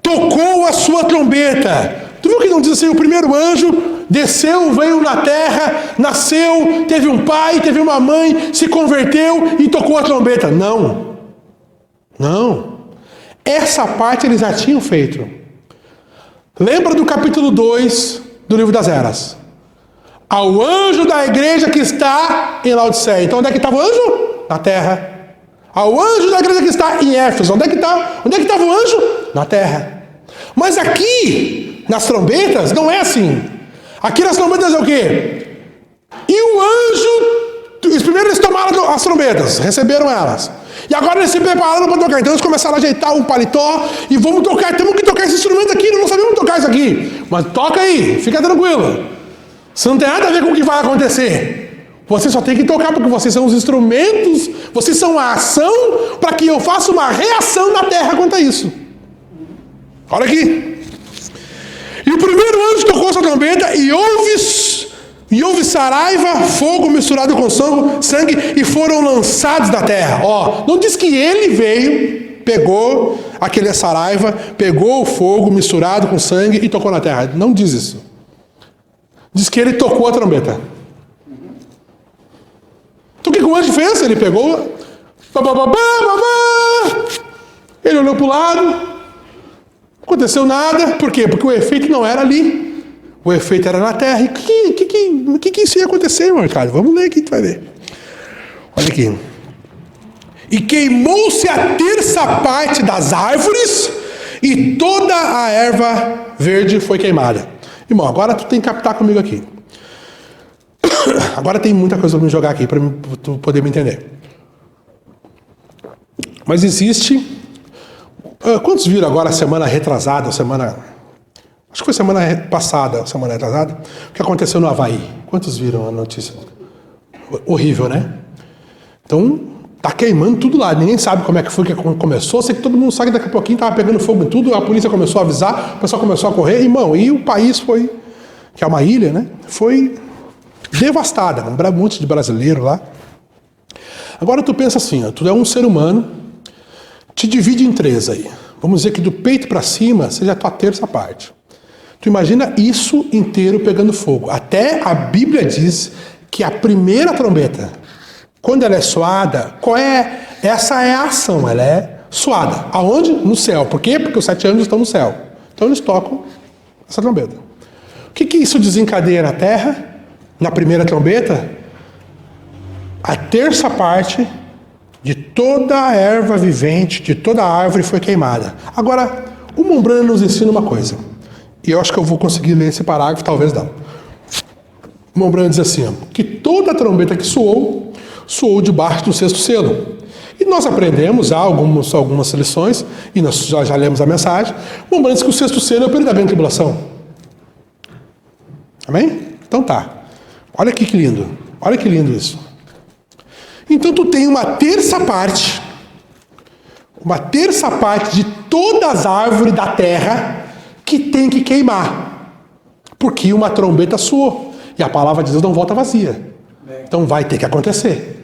tocou a sua trombeta. Tu viu que não diz assim, o primeiro anjo desceu, veio na terra, nasceu, teve um pai, teve uma mãe, se converteu e tocou a trombeta. Não. Não. Essa parte eles já tinham feito. Lembra do capítulo 2 do livro das Eras? Ao anjo da igreja que está em Laodiceia. Então onde é que estava o anjo? Na terra. Ao anjo da igreja que está em Éfeso. Onde é que estava o anjo? Na terra. Mas aqui, nas trombetas, não é assim. Aqui nas trombetas é o quê? E o anjo, primeiro eles tomaram as trombetas, receberam elas. E agora eles se prepararam para tocar. Então eles começaram a ajeitar o paletó e vamos tocar. Temos que tocar esse instrumento aqui, não sabemos tocar isso aqui. Mas toca aí, fica tranquilo. Isso não tem nada a ver com o que vai acontecer. Você só tem que tocar porque vocês são os instrumentos, vocês são a ação para que eu faça uma reação na terra quanto a isso. Olha aqui. E o primeiro anjo tocou sua trombeta e houve saraiva, fogo misturado com sangue e foram lançados da terra. Ó, não diz que ele veio, pegou aquele saraiva, pegou o fogo misturado com sangue e tocou na terra. Não diz isso. Diz que ele tocou a trombeta. Então o que o anjo fez? Ele pegou, ele olhou para o lado, não aconteceu nada. Por quê? Porque o efeito não era ali, o efeito era na terra. E o que isso ia acontecer, irmão Ricardo? Vamos ler aqui, tu vai ver. Olha aqui. E queimou-se a terça parte das árvores e toda a erva verde foi queimada. Irmão, agora tu tem que captar comigo aqui. Agora tem muita coisa para me jogar aqui para tu poder me entender. Mas existe... Quantos viram agora a semana retrasada, acho que foi semana passada, semana retrasada, o que aconteceu no Havaí? Quantos viram a notícia? Horrível, né? Então, tá queimando tudo lá. Ninguém sabe como é que foi que começou. Sei que todo mundo sabe que daqui a pouquinho tava pegando fogo em tudo. A polícia começou a avisar, o pessoal começou a correr. Irmão, e o país foi, que é uma ilha, né? Foi devastada. Um monte de brasileiro lá. Agora tu pensa assim, ó, tu é um ser humano, te divide em 3 aí. Vamos dizer que do peito para cima seja a tua terça parte. Tu imagina isso inteiro pegando fogo. Até a Bíblia diz que a primeira trombeta, quando ela é soada, essa é a ação, ela é soada. Aonde? No céu. Por quê? Porque os 7 anjos estão no céu. Então eles tocam essa trombeta. O que isso desencadeia na terra? Na primeira trombeta, a terça parte de toda a erva vivente, de toda a árvore foi queimada. Agora, o Mombrana nos ensina uma coisa. E eu acho que eu vou conseguir ler esse parágrafo, talvez não. O Mombrana diz assim, ó, que toda a trombeta que soou debaixo do 6º selo. E nós aprendemos já algumas lições, e nós já lemos a mensagem. O Mombrana diz que o 6º selo é o período da grande tribulação. Amém? Então tá. Olha aqui que lindo. Olha que lindo isso. Então tu tem uma terça parte de todas as árvores da terra que tem que queimar. Porque uma trombeta soou. E a palavra de Deus não volta vazia. Então vai ter que acontecer.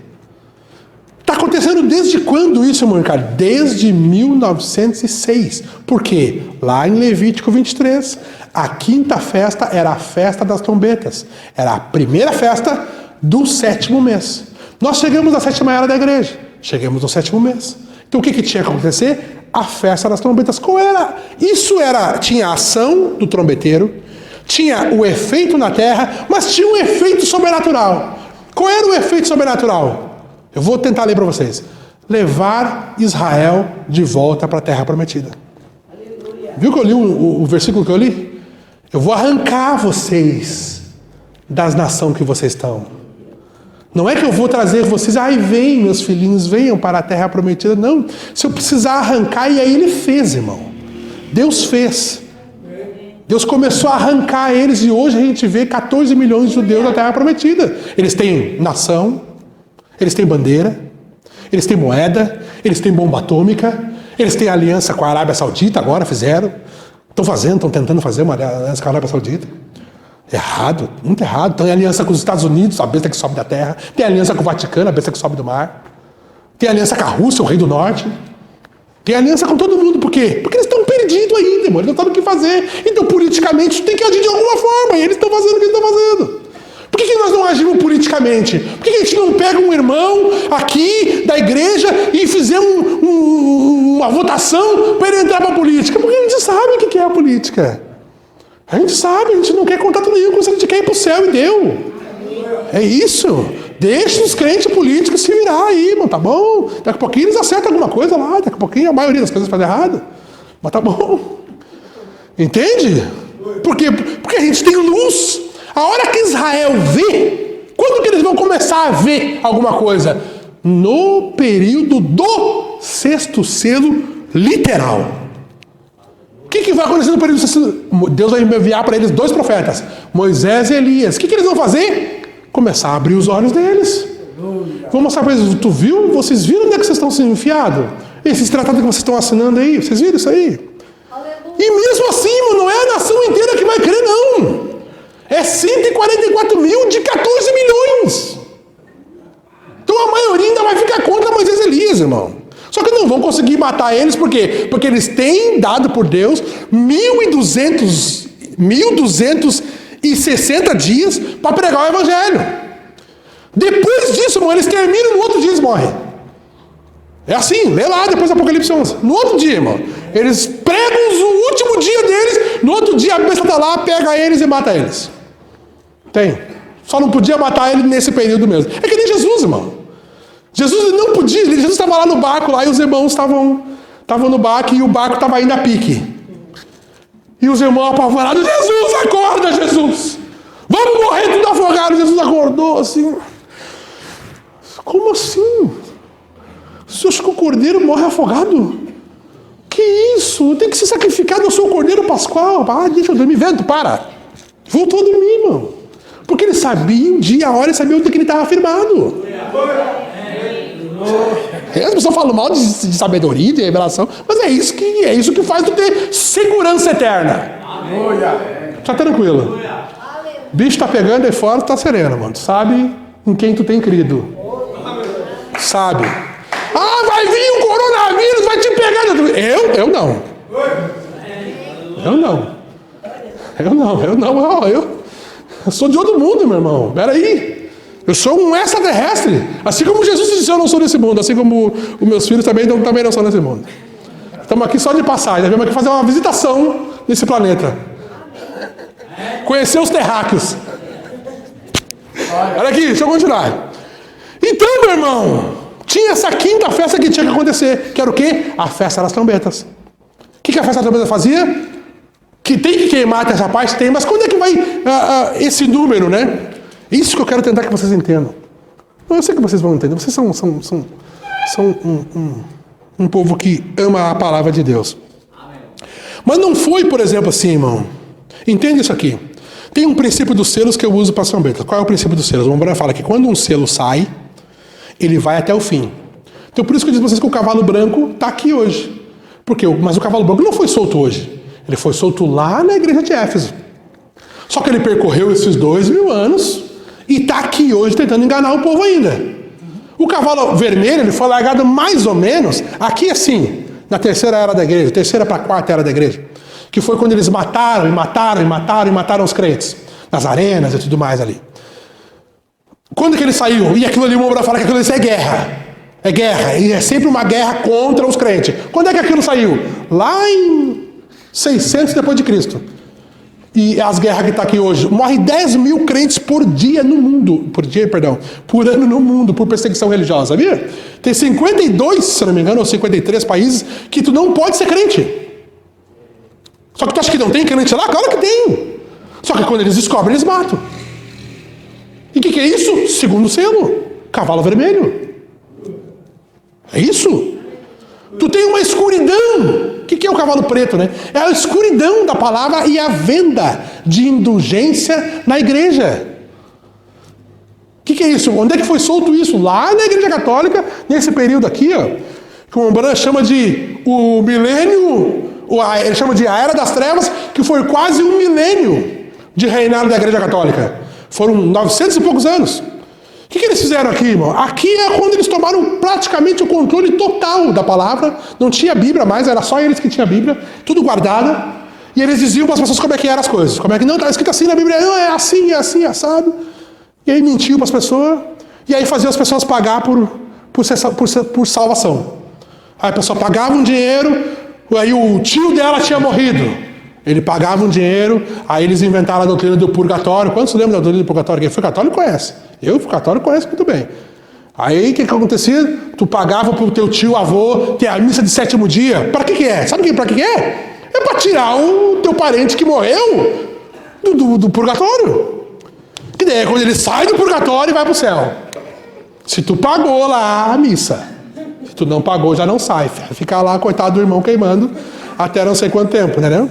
Está acontecendo desde quando isso, irmão Ricardo? Desde 1906. Por quê? Lá em Levítico 23, a 5ª festa era a festa das trombetas. Era a primeira festa do 7º mês. Nós chegamos na 7ª era da igreja. Chegamos no 7º mês. Então o que tinha que acontecer? A festa das trombetas. Qual era? Tinha a ação do trombeteiro, tinha o efeito na terra, mas tinha um efeito sobrenatural. Qual era o efeito sobrenatural? Eu vou tentar ler para vocês. Levar Israel de volta para a terra prometida. Aleluia. Viu que eu li o versículo que eu li? Eu vou arrancar vocês das nações que vocês estão. Não é que eu vou trazer vocês, vem meus filhinhos, venham para a terra prometida. Não, se eu precisar arrancar, e aí ele fez, irmão. Deus fez. Deus começou a arrancar eles e hoje a gente vê 14 milhões de judeus na terra prometida. Eles têm nação, eles têm bandeira, eles têm moeda, eles têm bomba atômica, eles têm aliança com a Arábia Saudita, agora fizeram. Estão tentando fazer uma aliança com a Arábia Saudita. Errado, muito errado. Tem aliança com os Estados Unidos, a besta que sobe da terra. Tem aliança com o Vaticano, a besta que sobe do mar. Tem aliança com a Rússia, o rei do norte. Tem aliança com todo mundo. Por quê? Porque eles estão perdidos ainda, irmão. Eles não sabem o que fazer. Então, politicamente, tem que agir de alguma forma. E eles estão fazendo o que eles estão fazendo. Por que nós não agimos politicamente? Por que a gente não pega um irmão aqui da igreja e fizemos uma votação para ele entrar para a política? Porque a gente sabe o que é a política. A gente sabe, a gente não quer contato nenhum com isso, a gente quer ir para o céu e deu. É isso. Deixa os crentes políticos se virar aí, irmão, tá bom? Daqui a pouquinho eles acertam alguma coisa lá, daqui a pouquinho a maioria das coisas faz errado. Mas tá bom. Entende? Por quê? Porque a gente tem luz. A hora que Israel vê, quando que eles vão começar a ver alguma coisa? No período do sexto selo literal. O que vai acontecer no período do sexto selo? Deus vai enviar para eles 2 profetas, Moisés e Elias. O que eles vão fazer? Começar a abrir os olhos deles. Vou mostrar para eles, tu viu? Vocês viram onde é que vocês estão sendo enfiados? Esses tratados que vocês estão assinando aí, vocês viram isso aí? E mesmo assim, mano, não é a nação inteira que vai crer, não. É 144 mil de 14 milhões. Então a maioria ainda vai ficar contra Moisés e Elias, irmão. Só que não vão conseguir matar eles, por quê? Porque eles têm dado por Deus 1.260 dias para pregar o evangelho. Depois disso, irmão, eles terminam, no outro dia eles morrem. É assim, lê lá depois do Apocalipse 11. No outro dia, irmão, eles pregam o último dia deles, no outro dia a besta está lá, pega eles e mata eles. Tem. Só não podia matar ele nesse período mesmo. É que nem Jesus, irmão. Jesus não podia, Jesus estava lá no barco, lá, e os irmãos estavam no barco, e o barco estava indo a pique. E os irmãos apavorados, Jesus, acorda, Jesus! Vamos morrer tudo afogado. Jesus acordou assim. Como assim? Você acha que o cordeiro morre afogado? Que isso? Tem que ser sacrificado, eu sou o cordeiro pascual. Ah, deixa eu dormir, vento, para. Voltou a dormir, irmão. Porque ele sabia o dia, a hora, e sabia onde que ele estava firmado. As pessoas falam mal de sabedoria, de revelação, mas é isso que faz tu ter segurança eterna. Tá tranquilo. O bicho tá pegando aí fora, tu tá sereno, mano. Tu sabe em quem tu tem crido. Sabe. Ah, vai vir um coronavírus, vai te pegar. Eu não. Eu sou de outro mundo, meu irmão. Peraí. Eu sou um extraterrestre. Assim como Jesus disse, eu não sou desse mundo. Assim como os meus filhos também não são desse mundo. Estamos aqui só de passagem. Nós viemos aqui fazer uma visitação nesse planeta. Conhecer os terráqueos. Olha aqui, deixa eu continuar. Então, meu irmão, tinha essa quinta festa que tinha que acontecer. Que era o quê? A festa das trombetas. O que a festa das trombetas fazia? Que tem que queimar essa parte? Tem, mas quando é que vai esse número, né? Isso que eu quero tentar que vocês entendam. Eu sei que vocês vão entender. Vocês são um povo que ama a palavra de Deus. Mas não foi, por exemplo, assim, irmão. Entende isso aqui. Tem um princípio dos selos que eu uso para as trombetas. Qual é o princípio dos selos? O Mombra fala que quando um selo sai, ele vai até o fim. Então por isso que eu disse para vocês que o cavalo branco está aqui hoje. Por quê? Mas o cavalo branco não foi solto hoje. Ele foi solto lá na igreja de Éfeso. Só que ele percorreu esses 2000 anos e está aqui hoje tentando enganar o povo ainda. O cavalo vermelho, ele foi largado mais ou menos aqui assim, na terceira era da igreja, terceira para a quarta era da igreja. Que foi quando eles mataram os crentes. Nas arenas e tudo mais ali. Quando que ele saiu? E aquilo ali o Mombra fala que aquilo ali é guerra. É guerra. E é sempre uma guerra contra os crentes. Quando é que aquilo saiu? Lá em 600 depois de Cristo. E as guerras que está aqui hoje. Morre 10 mil crentes por dia no mundo. Por ano no mundo, por perseguição religiosa, sabia? Tem 52, se não me engano, ou 53 países que tu não pode ser crente. Só que tu acha que não tem crente lá? Claro que tem. Só que quando eles descobrem, eles matam. E o que é isso? Segundo selo. Cavalo vermelho. É isso? Tu tem uma escuridão. O que é o cavalo preto, né? É a escuridão da palavra e a venda de indulgência na igreja. O que é isso? Onde é que foi solto isso? Lá na igreja católica, nesse período aqui, ó, que o Mombra chama de o milênio ele chama de a Era das Trevas, que foi quase 1 milênio de reinado da Igreja Católica. Foram 900 e poucos anos. O que eles fizeram aqui, irmão? Aqui é quando eles tomaram praticamente o controle total da palavra. Não tinha Bíblia mais, era só eles que tinham a Bíblia, tudo guardada. E eles diziam para as pessoas como é que eram as coisas. Como é que não, está escrito assim na Bíblia, não, é assim, assado. E aí mentiu para as pessoas, e aí fazia as pessoas pagar por salvação. Aí a pessoa pagava um dinheiro, aí o tio dela tinha morrido. Ele pagava um dinheiro, aí eles inventaram a doutrina do purgatório. Quantos lembram da doutrina do purgatório? Quem foi católico conhece. Eu, fui católico, conheço muito bem. Aí o que acontecia? Tu pagava pro teu tio, avô, ter a missa de 7º dia. Para que é? Sabe para que é? É para tirar o teu parente que morreu do purgatório. Que daí é quando ele sai do purgatório e vai pro céu. Se tu pagou lá a missa. Se tu não pagou, já não sai. Fica lá, coitado do irmão, queimando até não sei quanto tempo, né?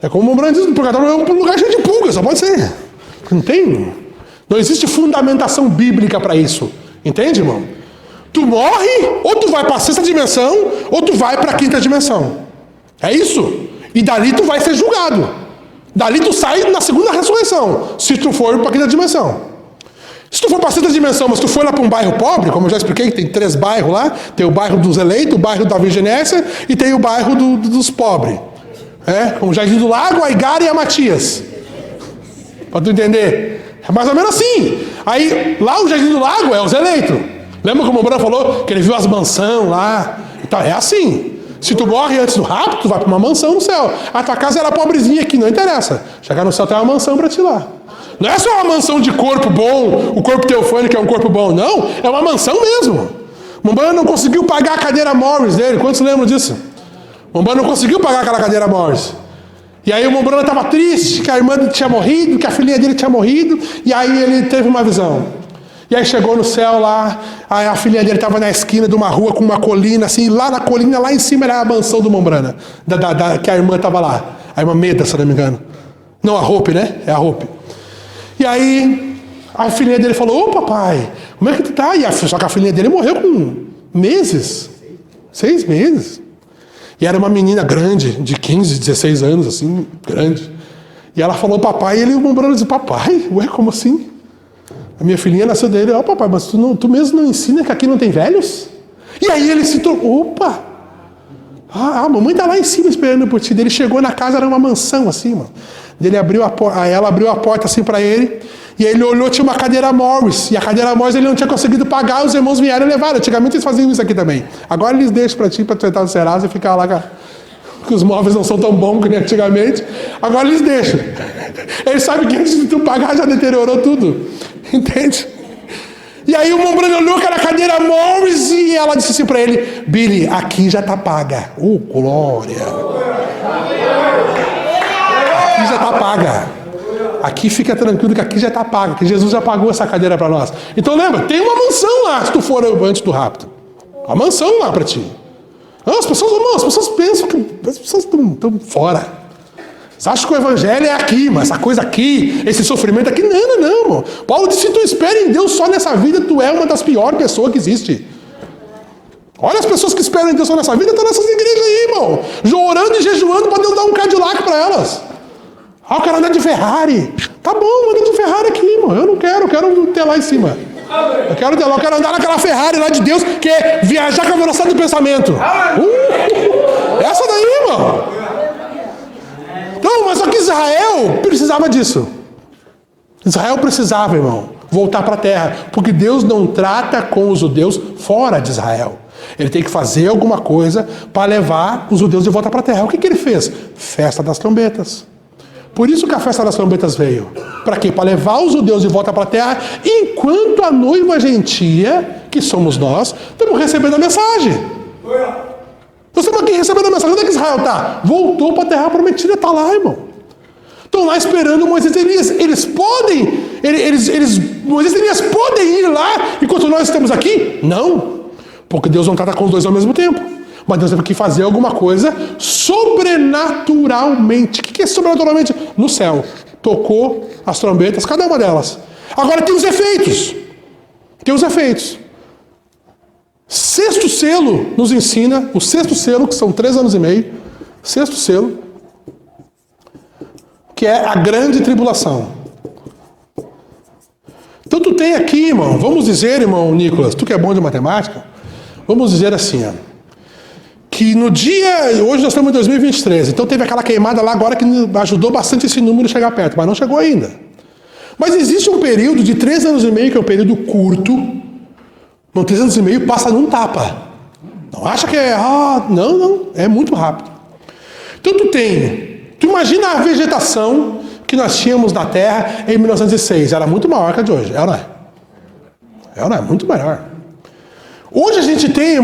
É como o Brando diz, no purgatório é um lugar cheio de pulga, só pode ser. Não existe fundamentação bíblica para isso. Entende, irmão? Tu morre, ou tu vai para a 6ª dimensão, ou tu vai para a 5ª dimensão. É isso. E dali tu vai ser julgado. Dali tu sai na 2ª ressurreição, se tu for para a 5ª dimensão. Se tu for para a 6ª dimensão, mas tu for lá para um bairro pobre, como eu já expliquei, que tem 3 bairros lá, tem o bairro dos eleitos, o bairro da Virginésia e tem o bairro dos pobres. Como o Jardim do Lago, a Igara e a Matias. Para tu entender. É mais ou menos assim. Aí, lá o Jardim do Lago é os eleitos. Lembra como o Bruno falou? Que ele viu as mansões lá. Então, é assim. Se tu morre antes do rapto, tu vai para uma mansão no céu. A tua casa era pobrezinha aqui, não interessa. Chegar no céu tem uma mansão para ti lá. Não é só uma mansão de corpo bom, o corpo teofânico é um corpo bom, não. É uma mansão mesmo. Mombana não conseguiu pagar a cadeira Morris dele. Quantos lembram disso? Mombana não conseguiu pagar aquela cadeira Morris. E aí o Mombana estava triste, que a irmã tinha morrido, que a filhinha dele tinha morrido, e aí ele teve uma visão. E aí chegou no céu lá, aí a filhinha dele estava na esquina de uma rua com uma colina, assim, lá na colina, lá em cima era a mansão do Mombana, que a irmã estava lá. A irmã Meda, se não me engano. Não, a Hope, né? É a Hope. E aí a filhinha dele falou, ô papai, como é que tu tá? Só que a filhinha dele morreu com meses, 6 meses. E era uma menina grande, de 15, 16 anos, assim, grande. E ela falou, papai, e o Mombana disse, papai? Ué, como assim? A minha filhinha nasceu dele, papai, mas tu mesmo não ensina que aqui não tem velhos? E aí ele se trocou, opa! A mamãe tá lá em cima esperando por ti. Ele chegou na casa, era uma mansão assim, mano. Ele abriu a porta, aí ela abriu a porta assim para ele, e aí ele olhou, tinha uma cadeira Morris, e a cadeira Morris ele não tinha conseguido pagar, os irmãos vieram e levaram. Antigamente eles faziam isso aqui também. Agora eles deixam para ti, para tu entrar no Serasa e ficar lá, porque os móveis não são tão bons que nem antigamente. Agora eles deixam. Eles sabem que antes de tu pagar já deteriorou tudo. Entende? E aí o Mombana olhou aquela cadeira Morris e ela disse assim para ele, Billy, aqui já tá paga. Glória! Aqui já está paga. Aqui fica tranquilo que aqui já está paga, que Jesus já pagou essa cadeira para nós. Então lembra, tem uma mansão lá, se tu for antes do rapto. Uma mansão lá para ti. Não, as pessoas pensam que as pessoas estão fora. Você acha que o evangelho é aqui, mas essa coisa aqui, esse sofrimento aqui, não, irmão. Paulo disse, se tu espera em Deus só nessa vida, tu é uma das piores pessoas que existe. Olha as pessoas que esperam em Deus só nessa vida, estão nessas igrejas aí, irmão. Orando e jejuando para Deus dar um Cadillac para elas. Eu quero andar de Ferrari. Tá bom, anda de Ferrari aqui, irmão. Eu quero ter lá em cima. Eu quero andar naquela Ferrari lá de Deus, que é viajar com a velocidade do pensamento. Essa daí, irmão. Não, mas só que Israel precisava disso. Israel precisava, irmão, voltar para a terra. Porque Deus não trata com os judeus fora de Israel. Ele tem que fazer alguma coisa para levar os judeus de volta para a terra. O que ele fez? Festa das trombetas. Por isso que a festa das trombetas veio. Para quê? Para levar os judeus de volta para a terra, enquanto a noiva gentia, que somos nós, estamos recebendo a mensagem. Nós estamos aqui recebendo a mensagem. Onde é que Israel está? Voltou para a terra prometida, está lá, irmão. Estão lá esperando Moisés e Elias. Moisés e Elias podem ir lá enquanto nós estamos aqui? Não. Porque Deus não trata com os dois ao mesmo tempo. Mas Deus teve que fazer alguma coisa sobrenaturalmente. O que é sobrenaturalmente? No céu. Tocou as trombetas, cada uma delas. Agora tem os efeitos. Sexto selo nos ensina, o sexto selo, que são 3 anos e meio, Sexto selo, que é a grande tribulação. Então tu tem aqui, irmão, vamos dizer, irmão Nicolas, tu que é bom de matemática, vamos dizer assim, ó, que no dia, hoje nós estamos em 2023, então teve aquela queimada lá agora que ajudou bastante esse número a chegar perto, mas não chegou ainda. Mas existe um período de 3 anos e meio, que é um período curto, não, 3 anos e meio passa num tapa. Não acha que é, não, é muito rápido. Então tu imagina a vegetação que nós tínhamos na Terra em 1906, era muito maior que a de hoje, é muito maior. Hoje a gente tem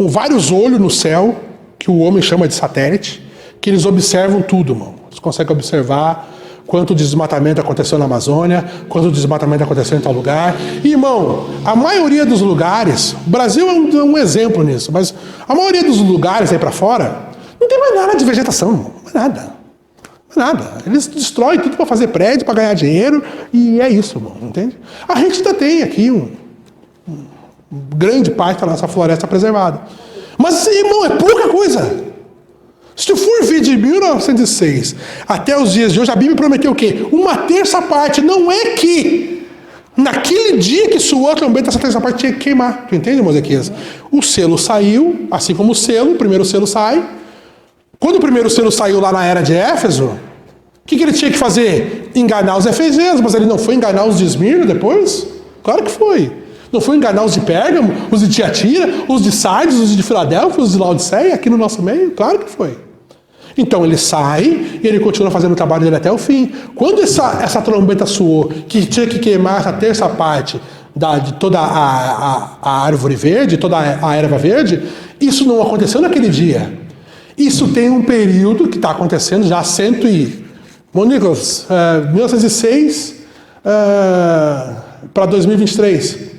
vários olhos no céu, que o homem chama de satélite, que eles observam tudo, irmão. Eles conseguem observar quanto desmatamento aconteceu na Amazônia, quanto desmatamento aconteceu em tal lugar. E, irmão, a maioria dos lugares, o Brasil é um exemplo nisso, mas a maioria dos lugares aí para fora, não tem mais nada de vegetação, irmão. Mais nada. Eles destroem tudo para fazer prédio, para ganhar dinheiro, e é isso, irmão, entende? A gente ainda tem aqui grande parte da nossa floresta preservada. Mas, irmão, é pouca coisa. Se tu for ver de 1906 até os dias de hoje, a Bíblia prometeu o quê? 1/3 parte. Não é que naquele dia que soou a trombeta, essa 1/3 parte tinha que queimar. Tu entende, Mosequias? O selo saiu, assim como o primeiro selo sai. Quando o primeiro selo saiu lá na era de Éfeso, o que ele tinha que fazer? Enganar os efeseus, mas ele não foi enganar os de Esmirna depois? Claro que foi. Não foi enganar os de Pérgamo, os de Tiatira, os de Sardes, os de Filadélfia, os de Laodiceia, aqui no nosso meio? Claro que foi. Então ele sai e ele continua fazendo o trabalho dele até o fim. Quando essa trombeta soou, que tinha que queimar essa 1/3 parte de toda a árvore verde, toda a erva verde, isso não aconteceu naquele dia. Isso tem um período que está acontecendo já Bom, Nicolas, 1906 para 2023.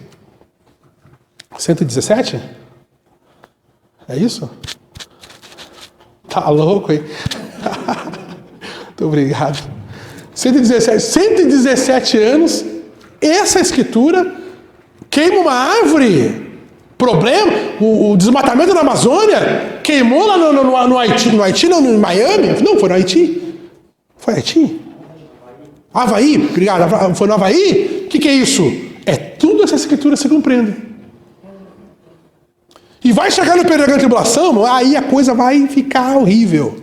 117? É isso? Tá louco, hein? Muito obrigado. 117 anos, essa escritura queima uma árvore. Problema, o desmatamento na Amazônia queimou lá no Haiti. No Haiti, não, no Miami? Não, foi no Haiti. Foi Haiti? Havaí, obrigado. Foi no Havaí? O que é isso? É tudo essa escritura se cumprindo. E vai chegar no período da tribulação, aí a coisa vai ficar horrível.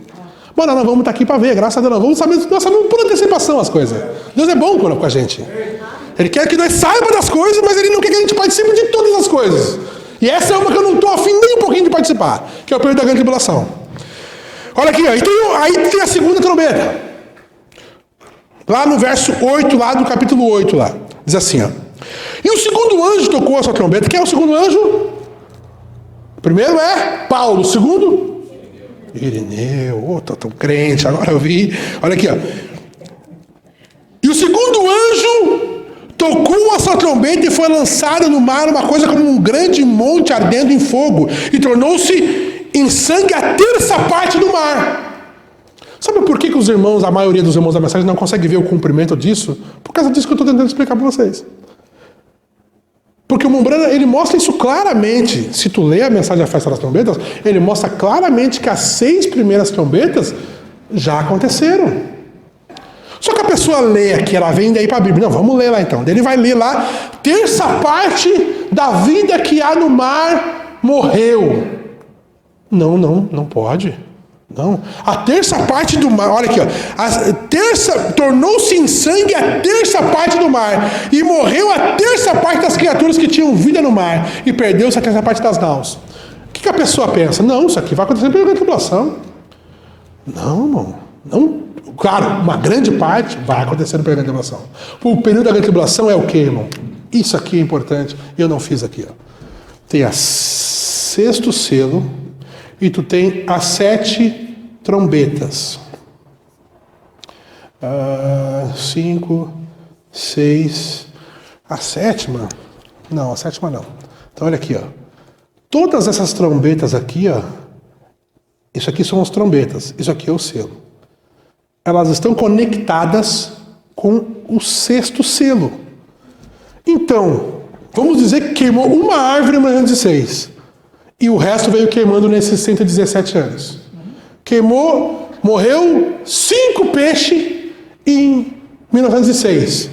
Mas nós vamos estar aqui para ver, graças a Deus. Nós sabemos por antecipação as coisas. Deus é bom com a gente. Ele quer que nós saibamos das coisas, mas Ele não quer que a gente participe de todas as coisas. E essa é uma que eu não estou afim nem um pouquinho de participar, que é o período da grande tribulação. Olha aqui, ó, aí tem a segunda trombeta. Lá no verso 8, lá do capítulo 8, lá. Diz assim, ó. E o segundo anjo tocou a sua trombeta. Quem é o segundo anjo? O primeiro é Paulo. O segundo? Irineu. Tô tão crente, agora eu vi. Olha aqui, ó. E o segundo anjo tocou a sua trombeta e foi lançado no mar uma coisa como um grande monte ardendo em fogo, e tornou-se em sangue a 1/3 parte do mar. Sabe por que os irmãos, a maioria dos irmãos da mensagem, não consegue ver o cumprimento disso? Por causa disso que eu estou tentando explicar para vocês. Porque o Mombrana, ele mostra isso claramente. Se tu lê a mensagem da festa das trombetas, ele mostra claramente que as 6 primeiras trombetas já aconteceram. Só que a pessoa lê aqui, ela vem daí para a Bíblia. Não, vamos ler lá então. Ele vai ler lá, 1/3 parte da vida que há no mar morreu. Não pode. Não. A 1/3 parte do mar, olha aqui, ó. Tornou-se em sangue a 1/3 parte do mar, e morreu a 1/3 parte das criaturas que tinham vida no mar, e perdeu-se a 1/3 parte das naus. O que a pessoa pensa? Não, isso aqui vai acontecer pela tribulação. Não, irmão. Não. Claro, uma grande parte vai acontecer no período da tribulação. O período da grande tribulação é o quê, irmão? Isso aqui é importante. Eu não fiz aqui, ó. Tem a 6º selo e tu tem as 7 trombetas. 5, 6. A 7ª? Não, a 7ª não. Então olha aqui, ó. Todas essas trombetas aqui, ó. Isso aqui são as trombetas. Isso aqui é o selo. Elas estão conectadas com o 6º selo. Então, vamos dizer que queimou uma árvore em 1906. E o resto veio queimando nesses 117 anos. queimou, morreu 5 peixes em 1906.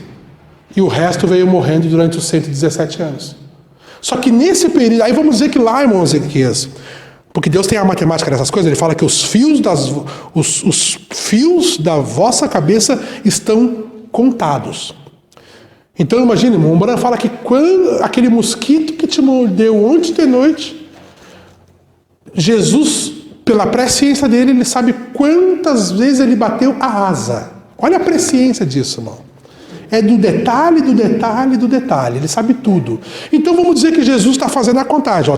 E o resto veio morrendo durante os 117 anos. Só que nesse período, aí vamos dizer que lá, irmão Ezequias, porque Deus tem a matemática dessas coisas, ele fala que os fios da vossa cabeça estão contados. Então imagine, irmão, o Moran fala que quando aquele mosquito que te mordeu ontem de noite, Jesus, pela presciência dele, ele sabe quantas vezes ele bateu a asa. Olha a presciência disso, irmão. É do detalhe, do detalhe, do detalhe. Ele sabe tudo. Então vamos dizer que Jesus está fazendo a contagem.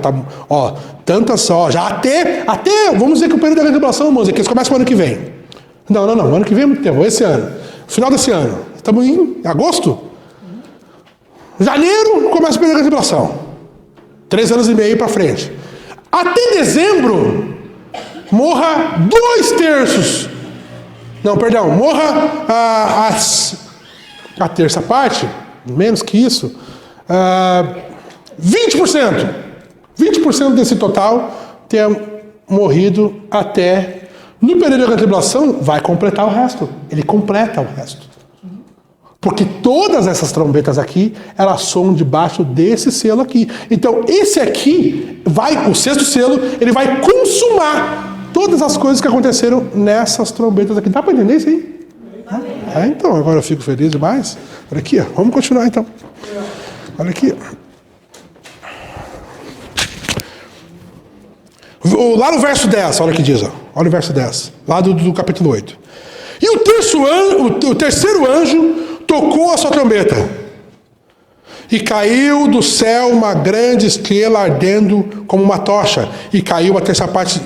Tantas, já até, vamos dizer que o período da tribulação, irmãos, que começa o ano que vem. Não, o ano que vem é muito tempo, esse ano. Final desse ano. Estamos em agosto? Janeiro começa o período da tribulação. 3 anos e meio para frente. Até dezembro, morra 2/3. Não, perdão, morra a terça parte, menos que isso, 20%. 20% desse total ter morrido até... No período da tribulação, vai completar o resto. Ele completa o resto. Porque todas essas trombetas aqui, elas soam debaixo desse selo aqui. Então, esse aqui, o 6º selo, ele vai consumar todas as coisas que aconteceram nessas trombetas aqui. Dá para entender isso aí? Então, agora eu fico feliz demais. Olha aqui, ó. Vamos continuar então. Olha aqui. Lá no verso 10, olha o que diz. Ó. Olha o verso 10, lá do capítulo 8. E o terceiro anjo tocou a sua trombeta. E caiu do céu uma grande estrela ardendo como uma tocha. E caiu a terça parte...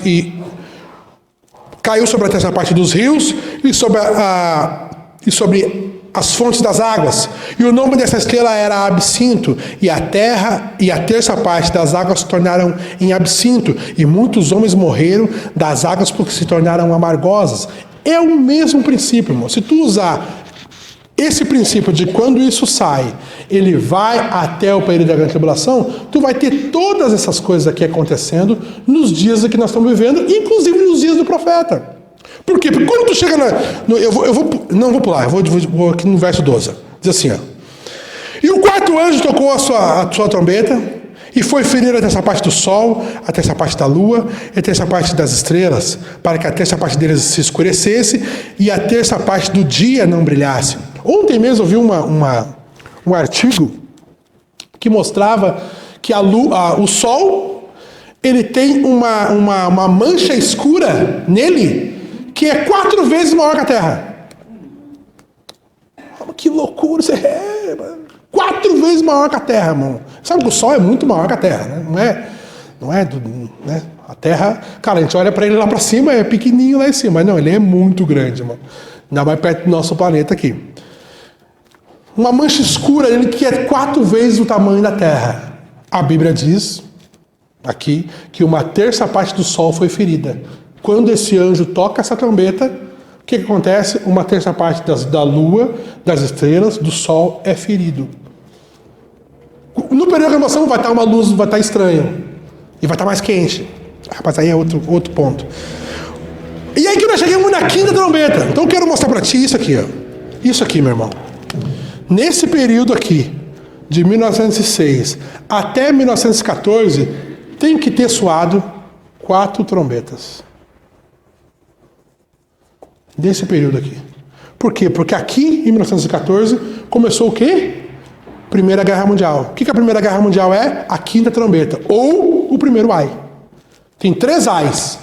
Caiu sobre a terça parte dos rios e sobre as fontes das águas. E o nome dessa estrela era Absinto. E a terça parte das águas se tornaram em absinto. E muitos homens morreram das águas porque se tornaram amargosas. É o mesmo princípio, irmão. Se tu usar esse princípio de quando isso sai, ele vai até o período da grande tribulação, tu vai ter todas essas coisas aqui acontecendo nos dias que nós estamos vivendo, inclusive nos dias do profeta. Por quê? Porque quando tu chega não vou pular, eu vou aqui no verso 12. Diz assim, ó. E o 4º anjo tocou a sua trombeta, e foi ferir a terça parte do sol, a terça parte da lua, e a terça parte das estrelas, para que a terça parte deles se escurecesse, e a terça parte do dia não brilhasse. Ontem mesmo eu vi um artigo que mostrava que o sol, ele tem uma mancha escura nele, que é 4 vezes maior que a Terra. Que loucura isso é, mano. 4 vezes maior que a Terra, irmão. Sabe que o Sol é muito maior que a Terra, né? Não é né? A Terra, cara, a gente olha para ele lá para cima, é pequenininho lá em cima. Mas não, ele é muito grande, irmão. Ainda mais perto do nosso planeta aqui. Uma mancha escura nele que é 4 vezes o tamanho da Terra. A Bíblia diz aqui que uma terça parte do Sol foi ferida. Quando esse anjo toca essa trombeta, o que acontece? Uma terça parte da lua, das estrelas, do sol é ferido. No período da renovação vai estar uma luz, vai estar estranha. E vai estar mais quente. Mas aí é outro ponto. E aí que nós chegamos na 5ª trombeta. Então eu quero mostrar para ti isso aqui. Ó. Isso aqui, meu irmão. Nesse período aqui, de 1906 até 1914, tem que ter soado 4 trombetas. Nesse período aqui. Por quê? Porque aqui, em 1914, começou o quê? Primeira Guerra Mundial. O que a Primeira Guerra Mundial é? A 5ª trombeta. Ou o primeiro ai. Tem 3 ais.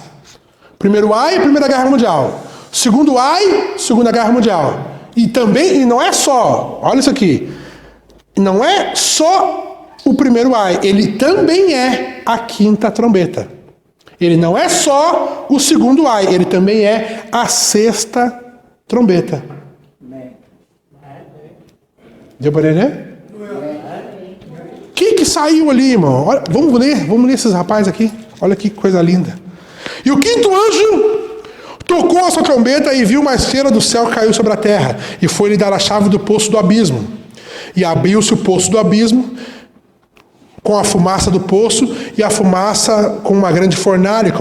Primeiro ai, Primeira Guerra Mundial. Segundo ai, Segunda Guerra Mundial. E também, e não é só, olha isso aqui. Não é só o primeiro ai. Ele também é a 5ª trombeta. Ele não é só o segundo ai, ele também é a 6ª trombeta. Deu para entender? O que saiu ali, irmão? Olha, vamos ler esses rapazes aqui. Olha que coisa linda. E o 5º anjo tocou a sua trombeta e viu uma estrela do céu que caiu sobre a terra, e foi-lhe dar a chave do poço do abismo. E abriu-se o poço do abismo, com a fumaça do poço, e a fumaça com uma grande fornalha,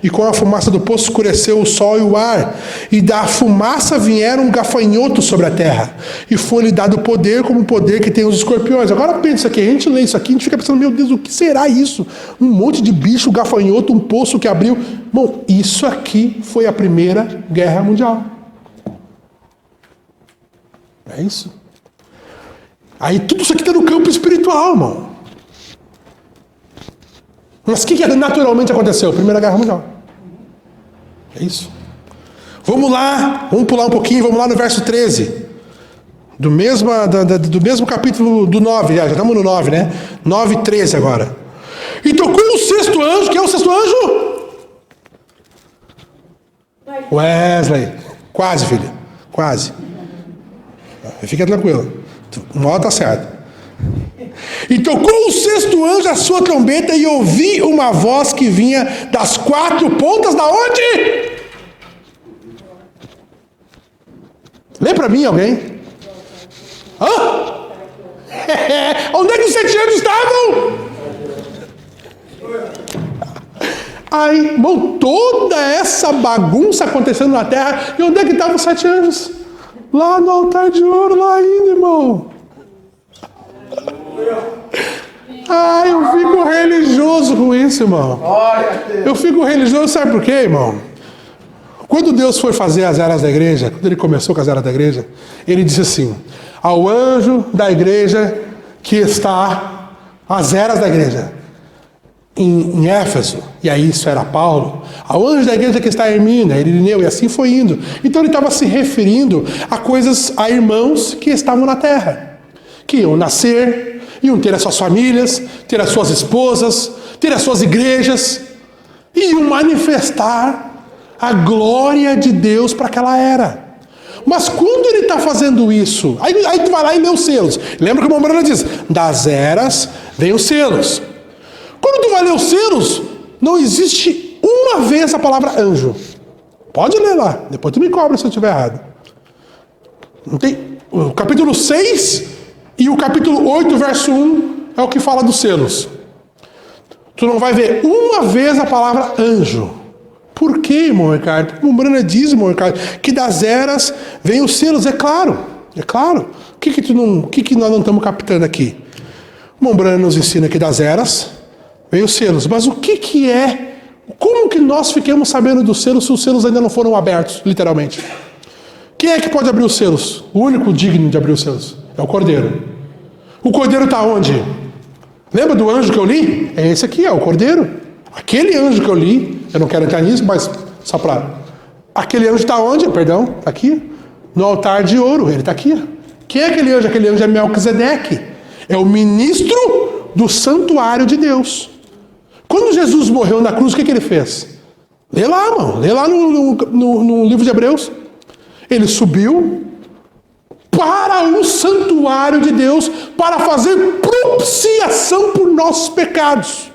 e com a fumaça do poço escureceu o sol e o ar, e da fumaça vieram gafanhotos sobre a terra, e foi-lhe dado poder como o poder que tem os escorpiões. Agora pensa aqui, a gente lê isso aqui, a gente fica pensando, meu Deus, o que será isso? Um monte de bicho, gafanhoto, um poço que abriu. Bom, isso aqui foi a Primeira Guerra Mundial. É isso. Aí tudo isso aqui está no campo espiritual, irmão. Mas o que naturalmente aconteceu? Primeira Guerra Mundial. É isso. Vamos lá, vamos pular um pouquinho, vamos lá no verso 13. Do mesmo capítulo do 9, já estamos no 9, né? 9, 13 agora. E tocou o sexto anjo, quem é o sexto anjo? Wesley. Quase, filha. Quase. Fica tranquilo. Uma hora está certo. E tocou o sexto anjo a sua trombeta, e ouvi uma voz que vinha das quatro pontas da onde? Lê para mim alguém. Hã? Onde é que os 7 anjos estavam? Aí, irmão, toda essa bagunça acontecendo na terra, e onde é que estavam os 7 anjos? Lá no altar de ouro, lá ainda, irmão. Ai, eu fico religioso com isso, irmão. Eu fico religioso, sabe por quê, irmão? Quando Deus foi fazer as eras da igreja, quando ele começou com as eras da igreja, ele disse assim: ao anjo da igreja que está, as eras da igreja, em Éfeso, e aí isso era Paulo, ao anjo da igreja que está em Mina, Irineu, e assim foi indo. Então ele estava se referindo a coisas, a irmãos que estavam na terra, que iam nascer, iam ter as suas famílias, ter as suas esposas, ter as suas igrejas, e iam manifestar a glória de Deus para aquela era. Mas quando ele está fazendo isso, aí tu vai lá e lê os selos. Lembra que o Mombrana diz, das eras vem os selos. Quando tu vai ler os selos, não existe uma vez a palavra anjo. Pode ler lá, depois tu me cobra se eu estiver errado. Não tem, o capítulo 6 e o capítulo 8, verso 1, é o que fala dos selos. Tu não vai ver uma vez a palavra anjo. Por quê, irmão Ricardo? Porque o Mombrana diz, irmão Ricardo, que das eras vem os selos. É claro, é claro. O que nós não estamos captando aqui? O Mombrana nos ensina que das eras vem os selos. Mas o que é? Como que nós ficamos sabendo dos selos se os selos ainda não foram abertos, literalmente? Quem é que pode abrir os selos? O único digno de abrir os selos é o Cordeiro. O Cordeiro está onde? Lembra do anjo que eu li? É esse aqui, é o Cordeiro. Aquele anjo que eu li, eu não quero entrar nisso, mas só para... Aquele anjo está onde? Perdão, está aqui. No altar de ouro, ele está aqui. Quem é aquele anjo? Aquele anjo é Melquisedeque. É o ministro do santuário de Deus. Quando Jesus morreu na cruz, o que ele fez? Lê lá, irmão. Lê lá no livro de Hebreus. Ele subiu para o santuário de Deus para fazer propiciação por nossos pecados.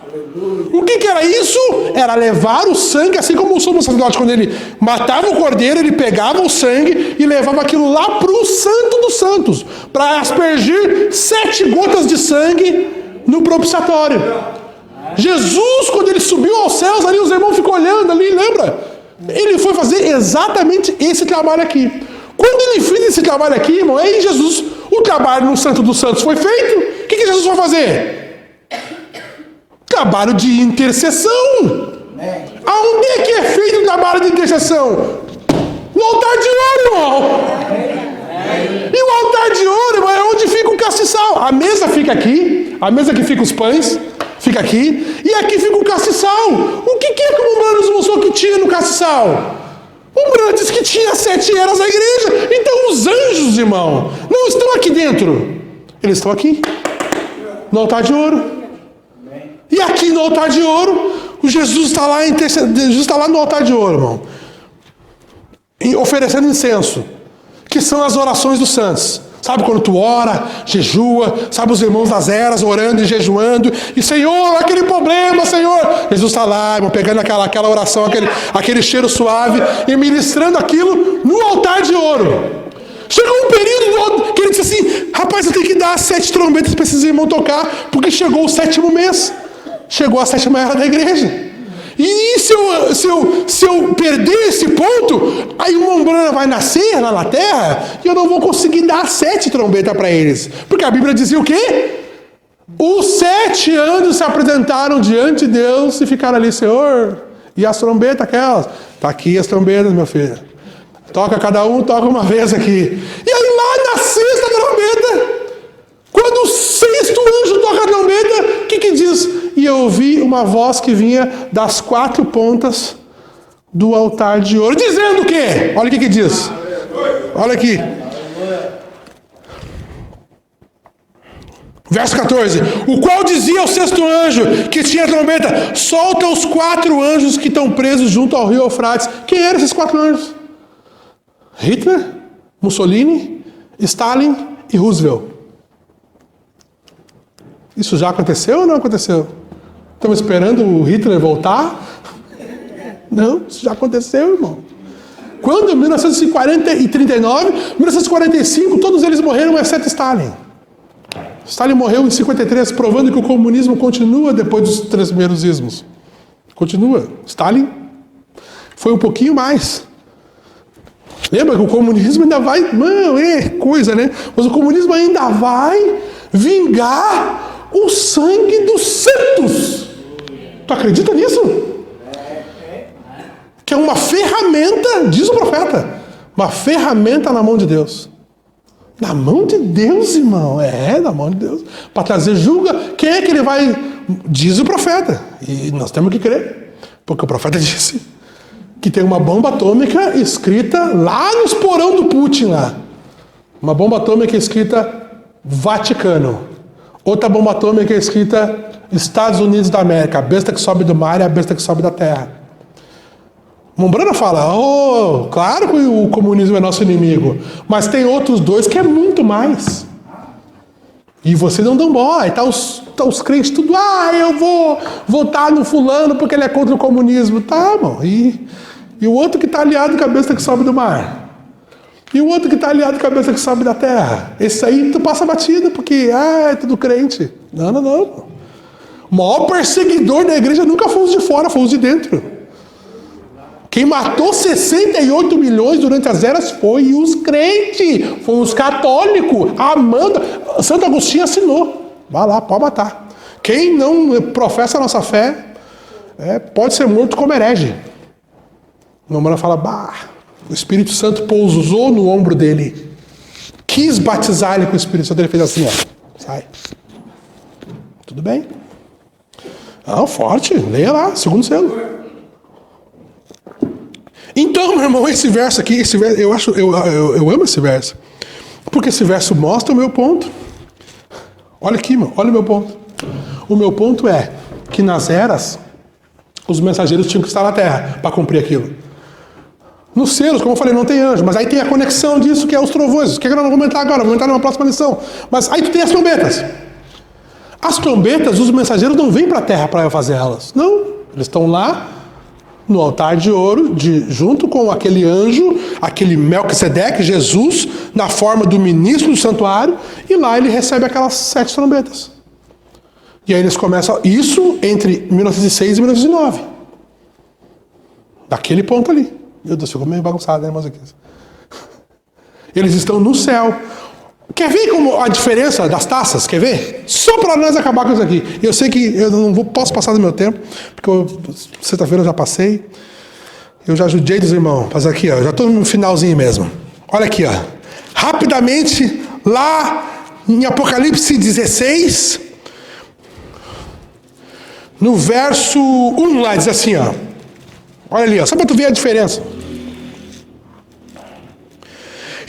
O que era isso? Era levar o sangue, assim como o sumo sacerdote, quando ele matava o cordeiro, ele pegava o sangue e levava aquilo lá para o Santo dos Santos, para aspergir 7 gotas de sangue no propiciatório. Jesus, quando ele subiu aos céus, ali os irmãos ficam olhando ali, lembra? Ele foi fazer exatamente esse trabalho aqui. Quando ele fez esse trabalho aqui, irmão, aí Jesus, o trabalho no Santo dos Santos foi feito. O que Jesus foi fazer? Trabalho de intercessão. Aonde é que é feito o trabalho de intercessão? No altar de ouro, irmão. E o altar de ouro, irmão, é onde fica o castiçal. A mesa fica aqui, a mesa que fica os pães, fica aqui, e aqui fica o castiçal. O que é que o Mombrana nos mostrou que tinha no castiçal? O Mombrana disse que tinha 7 eras da igreja. Então os anjos, irmão, não estão aqui dentro. Eles estão aqui, no altar de ouro. E aqui no altar de ouro, o Jesus está lá, Jesus está lá no altar de ouro, irmão, oferecendo incenso, que são as orações dos santos. Sabe quando tu ora, jejua, sabe os irmãos das eras orando e jejuando, e Senhor, aquele problema, Senhor. Jesus está lá, irmão, pegando aquela oração, aquele cheiro suave, e ministrando aquilo no altar de ouro. Chegou um período que ele disse assim, rapaz, eu tenho que dar 7 trombetas para esses irmãos tocar, porque chegou o 7º mês. Chegou a 7ª era da igreja. E se eu perder esse ponto, aí uma Umbrana vai nascer lá na terra e eu não vou conseguir dar 7 trombetas para eles. Porque a Bíblia dizia o quê? Os 7 anjos se apresentaram diante de Deus e ficaram ali, Senhor, e as trombetas aquelas? Tá aqui as trombetas, meu filho. Toca cada um, toca uma vez aqui. E aí lá na 6ª trombeta, quando o 6º anjo toca a trombeta, o que diz? E eu ouvi uma voz que vinha das 4 pontas do altar de ouro, dizendo o quê? Olha o que diz. Olha aqui. Verso 14. O qual dizia ao 6º anjo que tinha a trombeta, solta os 4 anjos que estão presos junto ao rio Eufrates. Quem eram esses 4 anjos? Hitler, Mussolini, Stalin e Roosevelt. Isso já aconteceu ou não aconteceu? Estamos esperando o Hitler voltar? Não, isso já aconteceu, irmão. Quando? Em 1939, 1945, todos eles morreram, exceto Stalin. Stalin morreu em 53, provando que o comunismo continua depois dos 3 primeiros ismos. Continua. Stalin foi um pouquinho mais. Lembra que o comunismo ainda vai... Mano, é coisa, né? Mas o comunismo ainda vai vingar o sangue dos santos. Tu acredita nisso? Que é uma ferramenta, diz o profeta, uma ferramenta na mão de Deus. Na mão de Deus, irmão. Na mão de Deus. Para trazer julga. Quem é que ele vai... Diz o profeta. E nós temos que crer. Porque o profeta disse que tem uma bomba atômica escrita lá nos porão do Putin lá. Uma bomba atômica escrita Vaticano. Outra bomba atômica escrita Estados Unidos da América. A besta que sobe do mar e a besta que sobe da terra. Umbrana fala, claro que o comunismo é nosso inimigo, mas tem outros 2 que é muito mais. E vocês não dão bola. Aí tá os crentes tudo, eu vou votar no fulano porque ele é contra o comunismo. Tá, bom. E o outro que está aliado com a besta que sobe do mar. E o outro que está aliado com a besta que sobe da terra. Esse aí tu passa batida porque, é tudo crente. Não. O maior perseguidor da igreja nunca foi os de fora, foi os de dentro. Quem matou 68 milhões durante as eras foi os crentes, foi os católicos. Santo Agostinho assinou. Vai lá, pode matar. Quem não professa a nossa fé pode ser morto como herege. O Umbrana fala, o Espírito Santo pousou no ombro dele. Quis batizar ele com o Espírito Santo. Ele fez assim, sai. Tudo bem? Forte. Leia lá, 2º selo. Então, meu irmão, esse verso aqui, eu amo esse verso. Porque esse verso mostra o meu ponto. Olha aqui, olha o meu ponto. O meu ponto é que nas eras, os mensageiros tinham que estar na terra para cumprir aquilo. Nos selos, como eu falei, não tem anjo, mas aí tem a conexão disso que é os trovões. Que nós não vamos entrar agora, vamos entrar numa próxima lição. Mas aí tu tem as trombetas. As trombetas, os mensageiros não vêm para a terra para fazer elas. Não, eles estão lá no altar de ouro, junto com aquele anjo, aquele Melquisedeque, Jesus, na forma do ministro do santuário, e lá ele recebe aquelas 7 trombetas. E aí eles começam, isso entre 1906 e 1909. Daquele ponto ali. Meu Deus, ficou meio bagunçado, né, irmãos? Eles estão no céu. Quer ver como a diferença das taças? Quer ver? Só para nós acabar com isso aqui. Eu sei que eu não posso passar do meu tempo, porque sexta-feira eu já passei. Eu já judiei dos irmãos. Mas aqui, já estou no finalzinho mesmo. Olha aqui, rapidamente, lá em Apocalipse 16, no verso 1 lá, diz assim, olha ali, só para tu ver a diferença.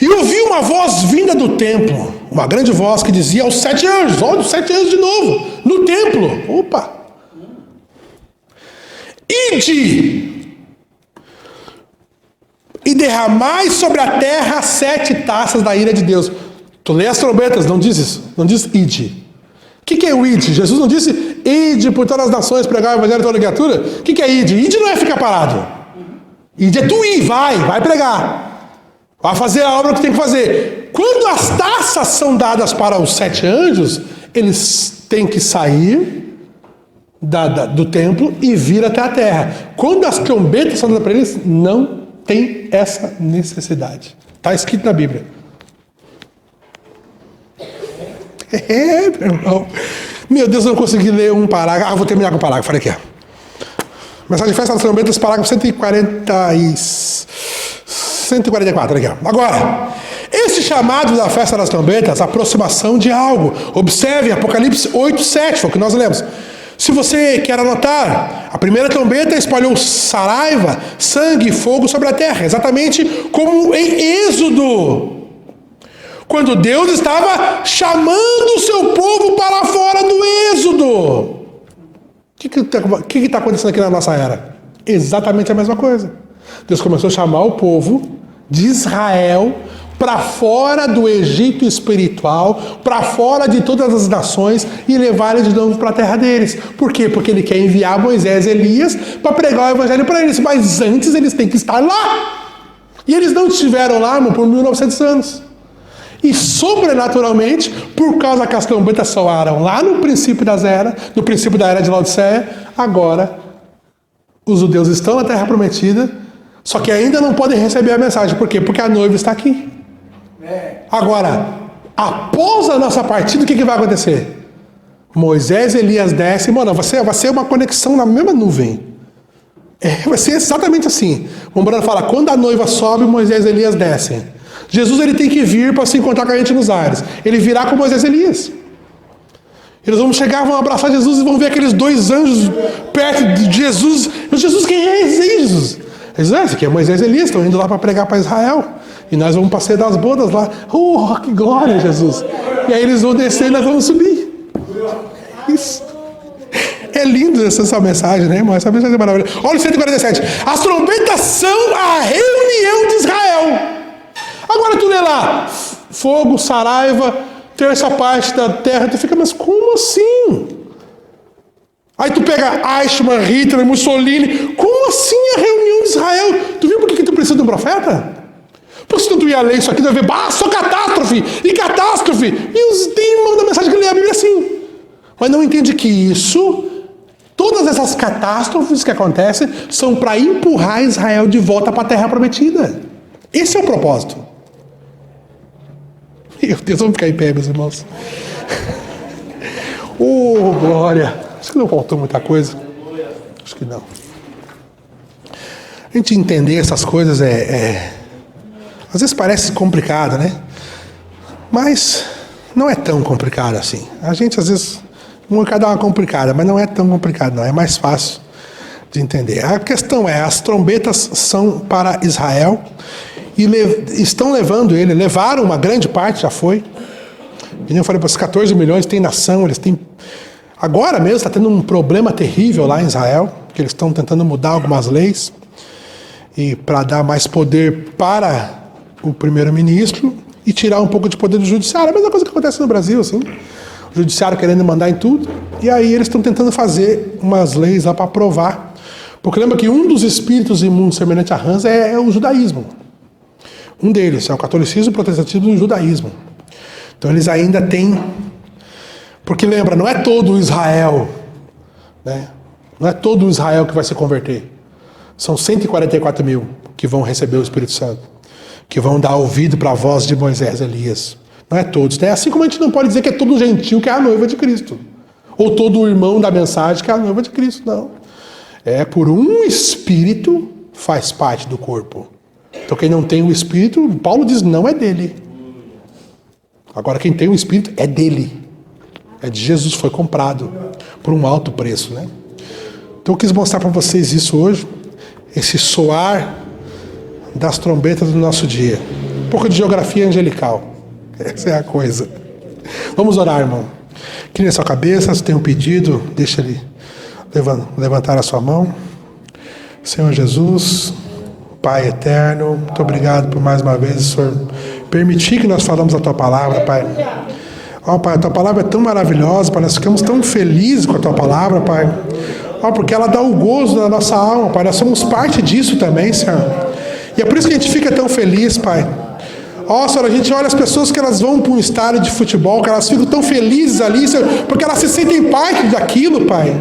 E ouvi uma voz vinda do templo, uma grande voz que dizia aos 7 anjos, olha os 7 anjos de novo, no templo, opa! Ide e derramai sobre a terra 7 taças da ira de Deus. Tu lê as trombetas, não diz isso, não diz ide. O que é o ide? Jesus não disse ide por todas as nações, pregar o evangelho a toda criatura? O que é ide? Ide não é ficar parado. Ide é tu ir, vai pregar. Vai fazer a obra que tem que fazer. Quando as taças são dadas para os 7 anjos, eles têm que sair do templo e vir até a terra. Quando as trombetas são dadas para eles, não tem essa necessidade. Está escrito na Bíblia. Meu irmão. Meu Deus, eu não consegui ler um parágrafo. Vou terminar com o parágrafo. Olha aqui. Mensagem de Festa das Trombetas, parágrafo 144. Olha aqui. Agora, esse chamado da Festa das Trombetas, aproximação de algo. Observe Apocalipse 8:7, foi o que nós lemos. Se você quer anotar, a primeira trombeta espalhou saraiva, sangue e fogo sobre a terra, exatamente como em Êxodo, quando Deus estava chamando o seu povo para fora do Êxodo. O que está acontecendo aqui na nossa era? Exatamente a mesma coisa. Deus começou a chamar o povo de Israel para fora do Egito espiritual, para fora de todas as nações e levar eles de novo para a terra deles. Por quê? Porque ele quer enviar Moisés e Elias para pregar o evangelho para eles. Mas antes eles têm que estar lá. E eles não estiveram lá, irmão, por 1900 anos. E sobrenaturalmente, por causa que as trombetas soaram lá no princípio das eras, no princípio da era de Laodiceia, agora os judeus estão na terra prometida, só que ainda não podem receber a mensagem. Por quê? Porque a noiva está aqui. Agora, após a nossa partida, o que vai acontecer? Moisés e Elias descem, mano, vai ser uma conexão na mesma nuvem. Vai ser exatamente assim. O Brano fala, quando a noiva sobe, Moisés e Elias descem. Jesus ele tem que vir para se encontrar com a gente nos ares. Ele virá com Moisés e Elias. Eles vão chegar, vão abraçar Jesus e vão ver aqueles 2 anjos perto de Jesus. Mas Jesus, quem é esse Jesus? Eles dizem, esse aqui é Moisés e Elias, estão indo lá para pregar para Israel. E nós vamos passear das bodas lá. Oh, que glória, Jesus. E aí eles vão descer e nós vamos subir. Isso. É lindo essa mensagem, né, irmão? Essa mensagem é maravilhosa. Olha o 147. As trombetas são a reunião de Israel. Agora tu lê lá, fogo, saraiva, terça parte da terra. Tu fica, mas como assim? Aí tu pega Eichmann, Hitler, Mussolini. Como assim a reunião de Israel? Tu viu por que tu precisa de um profeta? Porque senão tu ia ler isso aqui, tu ia ver, só catástrofe, e catástrofe. E os irmãos da mensagem que lê a Bíblia assim. Mas não entende que isso, todas essas catástrofes que acontecem, são para empurrar Israel de volta para a terra prometida. Esse é o propósito. Meu Deus, vamos ficar em pé, meus irmãos. Oh, glória. Acho que não faltou muita coisa. Acho que não. A gente entender essas coisas às vezes parece complicado, né? Mas não é tão complicado assim. A gente, às vezes, dá uma complicada, mas não é tão complicado, não. É mais fácil de entender. A questão é, as trombetas são para Israel e estão levaram uma grande parte, já foi. Eu falei para os 14 milhões, tem nação, eles têm... Agora mesmo está tendo um problema terrível lá em Israel, que eles estão tentando mudar algumas leis e para dar mais poder para o primeiro-ministro e tirar um pouco de poder do judiciário. A mesma coisa que acontece no Brasil, assim. O judiciário querendo mandar em tudo. E aí eles estão tentando fazer umas leis lá para aprovar. Porque lembra que um dos espíritos imundos semelhante a rãs é o judaísmo. Um deles é o catolicismo, o protestantismo e o judaísmo. Então eles ainda têm... Porque lembra, não é todo Israel, né? Não é todo Israel que vai se converter. São 144 mil que vão receber o Espírito Santo, que vão dar ouvido para a voz de Moisés e Elias. Não é todos, né? Assim como a gente não pode dizer que é todo gentil que é a noiva de Cristo, ou todo irmão da mensagem que é a noiva de Cristo, não. É por um Espírito faz parte do corpo. Então quem não tem o Espírito, Paulo diz, não é dele. Agora quem tem o Espírito é dele. É de Jesus, foi comprado por um alto preço, né? Então eu quis mostrar para vocês isso hoje, esse soar das trombetas do nosso dia. Um pouco de geografia angelical. Essa é a coisa. Vamos orar, irmão. Incline a sua cabeça, se tem um pedido, deixa ele levantar a sua mão. Senhor Jesus, Pai eterno, muito obrigado por mais uma vez, Senhor, permitir que nós falamos a Tua palavra, Pai. Ó, Pai, a Tua palavra é tão maravilhosa, Pai, nós ficamos tão felizes com a Tua palavra, Pai. Ó, porque ela dá o gozo na nossa alma, Pai, nós somos parte disso também, Senhor. E é por isso que a gente fica tão feliz, Pai. Ó, Senhor, a gente olha as pessoas que elas vão para um estádio de futebol, que elas ficam tão felizes ali, Senhor, porque elas se sentem parte daquilo, Pai.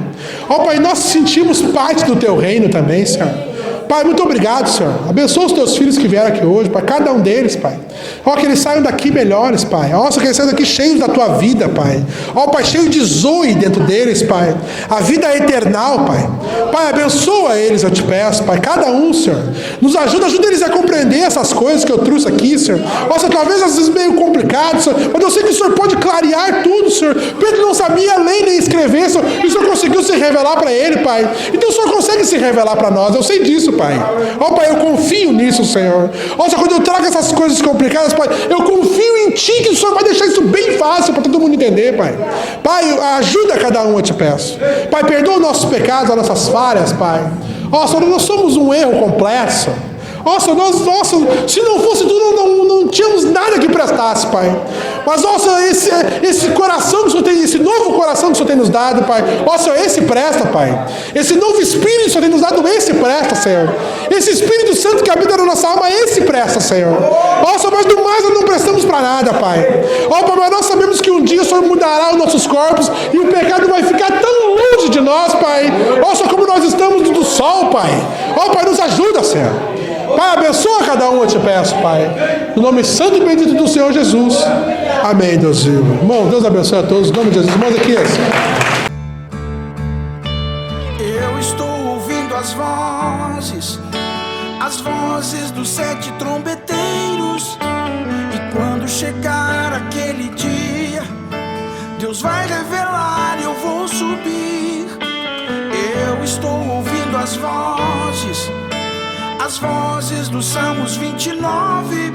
Ó, Pai, nós sentimos parte do Teu reino também, Senhor. Pai, muito obrigado, Senhor. Abençoa os Teus filhos que vieram aqui hoje, Pai, cada um deles, Pai. Ó, que eles saiam daqui melhores, Pai. Ó, Senhor, que eles saiam daqui cheios da Tua vida, Pai. Ó, Pai, cheio de zoe dentro deles, Pai. A vida é eternal, Pai. Pai, abençoa eles, eu te peço, Pai. Cada um, Senhor. Nos ajuda eles a compreender essas coisas que eu trouxe aqui, Senhor. Ó, Senhor, talvez às vezes meio complicado, Senhor, mas eu sei que o Senhor pode clarear tudo, Senhor. Pedro não sabia ler nem escrever, Senhor, e o Senhor conseguiu se revelar para ele, Pai. Então o Senhor consegue se revelar para nós, eu sei disso, Pai. Ó, Pai, eu confio nisso, Senhor. Ó, Senhor, quando eu trago essas coisas complicadas, Pai, eu confio em Ti que o Senhor vai deixar isso bem fácil para todo mundo entender, Pai. Pai, ajuda cada um, eu te peço. Pai, perdoa os nossos pecados, as nossas falhas, Pai. Ó, Senhor, nós somos um erro complexo. Nossa, se não fosse tudo, não tínhamos nada que prestasse, Pai. Mas, nossa, esse coração que o Senhor tem, esse novo coração que o Senhor tem nos dado, Pai. Nossa, esse presta, Pai. Esse novo Espírito que o Senhor tem nos dado, esse presta, Senhor. Esse Espírito Santo que habita na nossa alma, esse presta, Senhor. Nossa, mas do mais nós não prestamos para nada, Pai. Ó, Pai, mas nós sabemos que um dia o Senhor mudará os nossos corpos e o pecado vai ficar tão longe de nós, Pai. Nossa, como nós estamos do sol, Pai. Ó, Pai, nos ajuda, Senhor. Pai, abençoa cada um, eu te peço, Pai. No nome santo e bendito do Senhor Jesus. Amém, Deus vivo. Irmão, Deus abençoe a todos. No nome de Jesus. Irmãos, aqui. Eu estou ouvindo as vozes dos 7 trombeteiros. E quando chegar aquele dia, Deus vai revelar e eu vou subir. Eu estou ouvindo as vozes dos Salmos 29.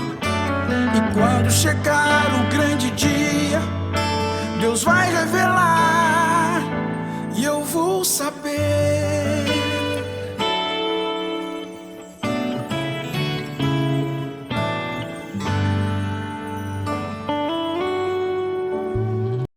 E quando chegar o grande dia, Deus vai revelar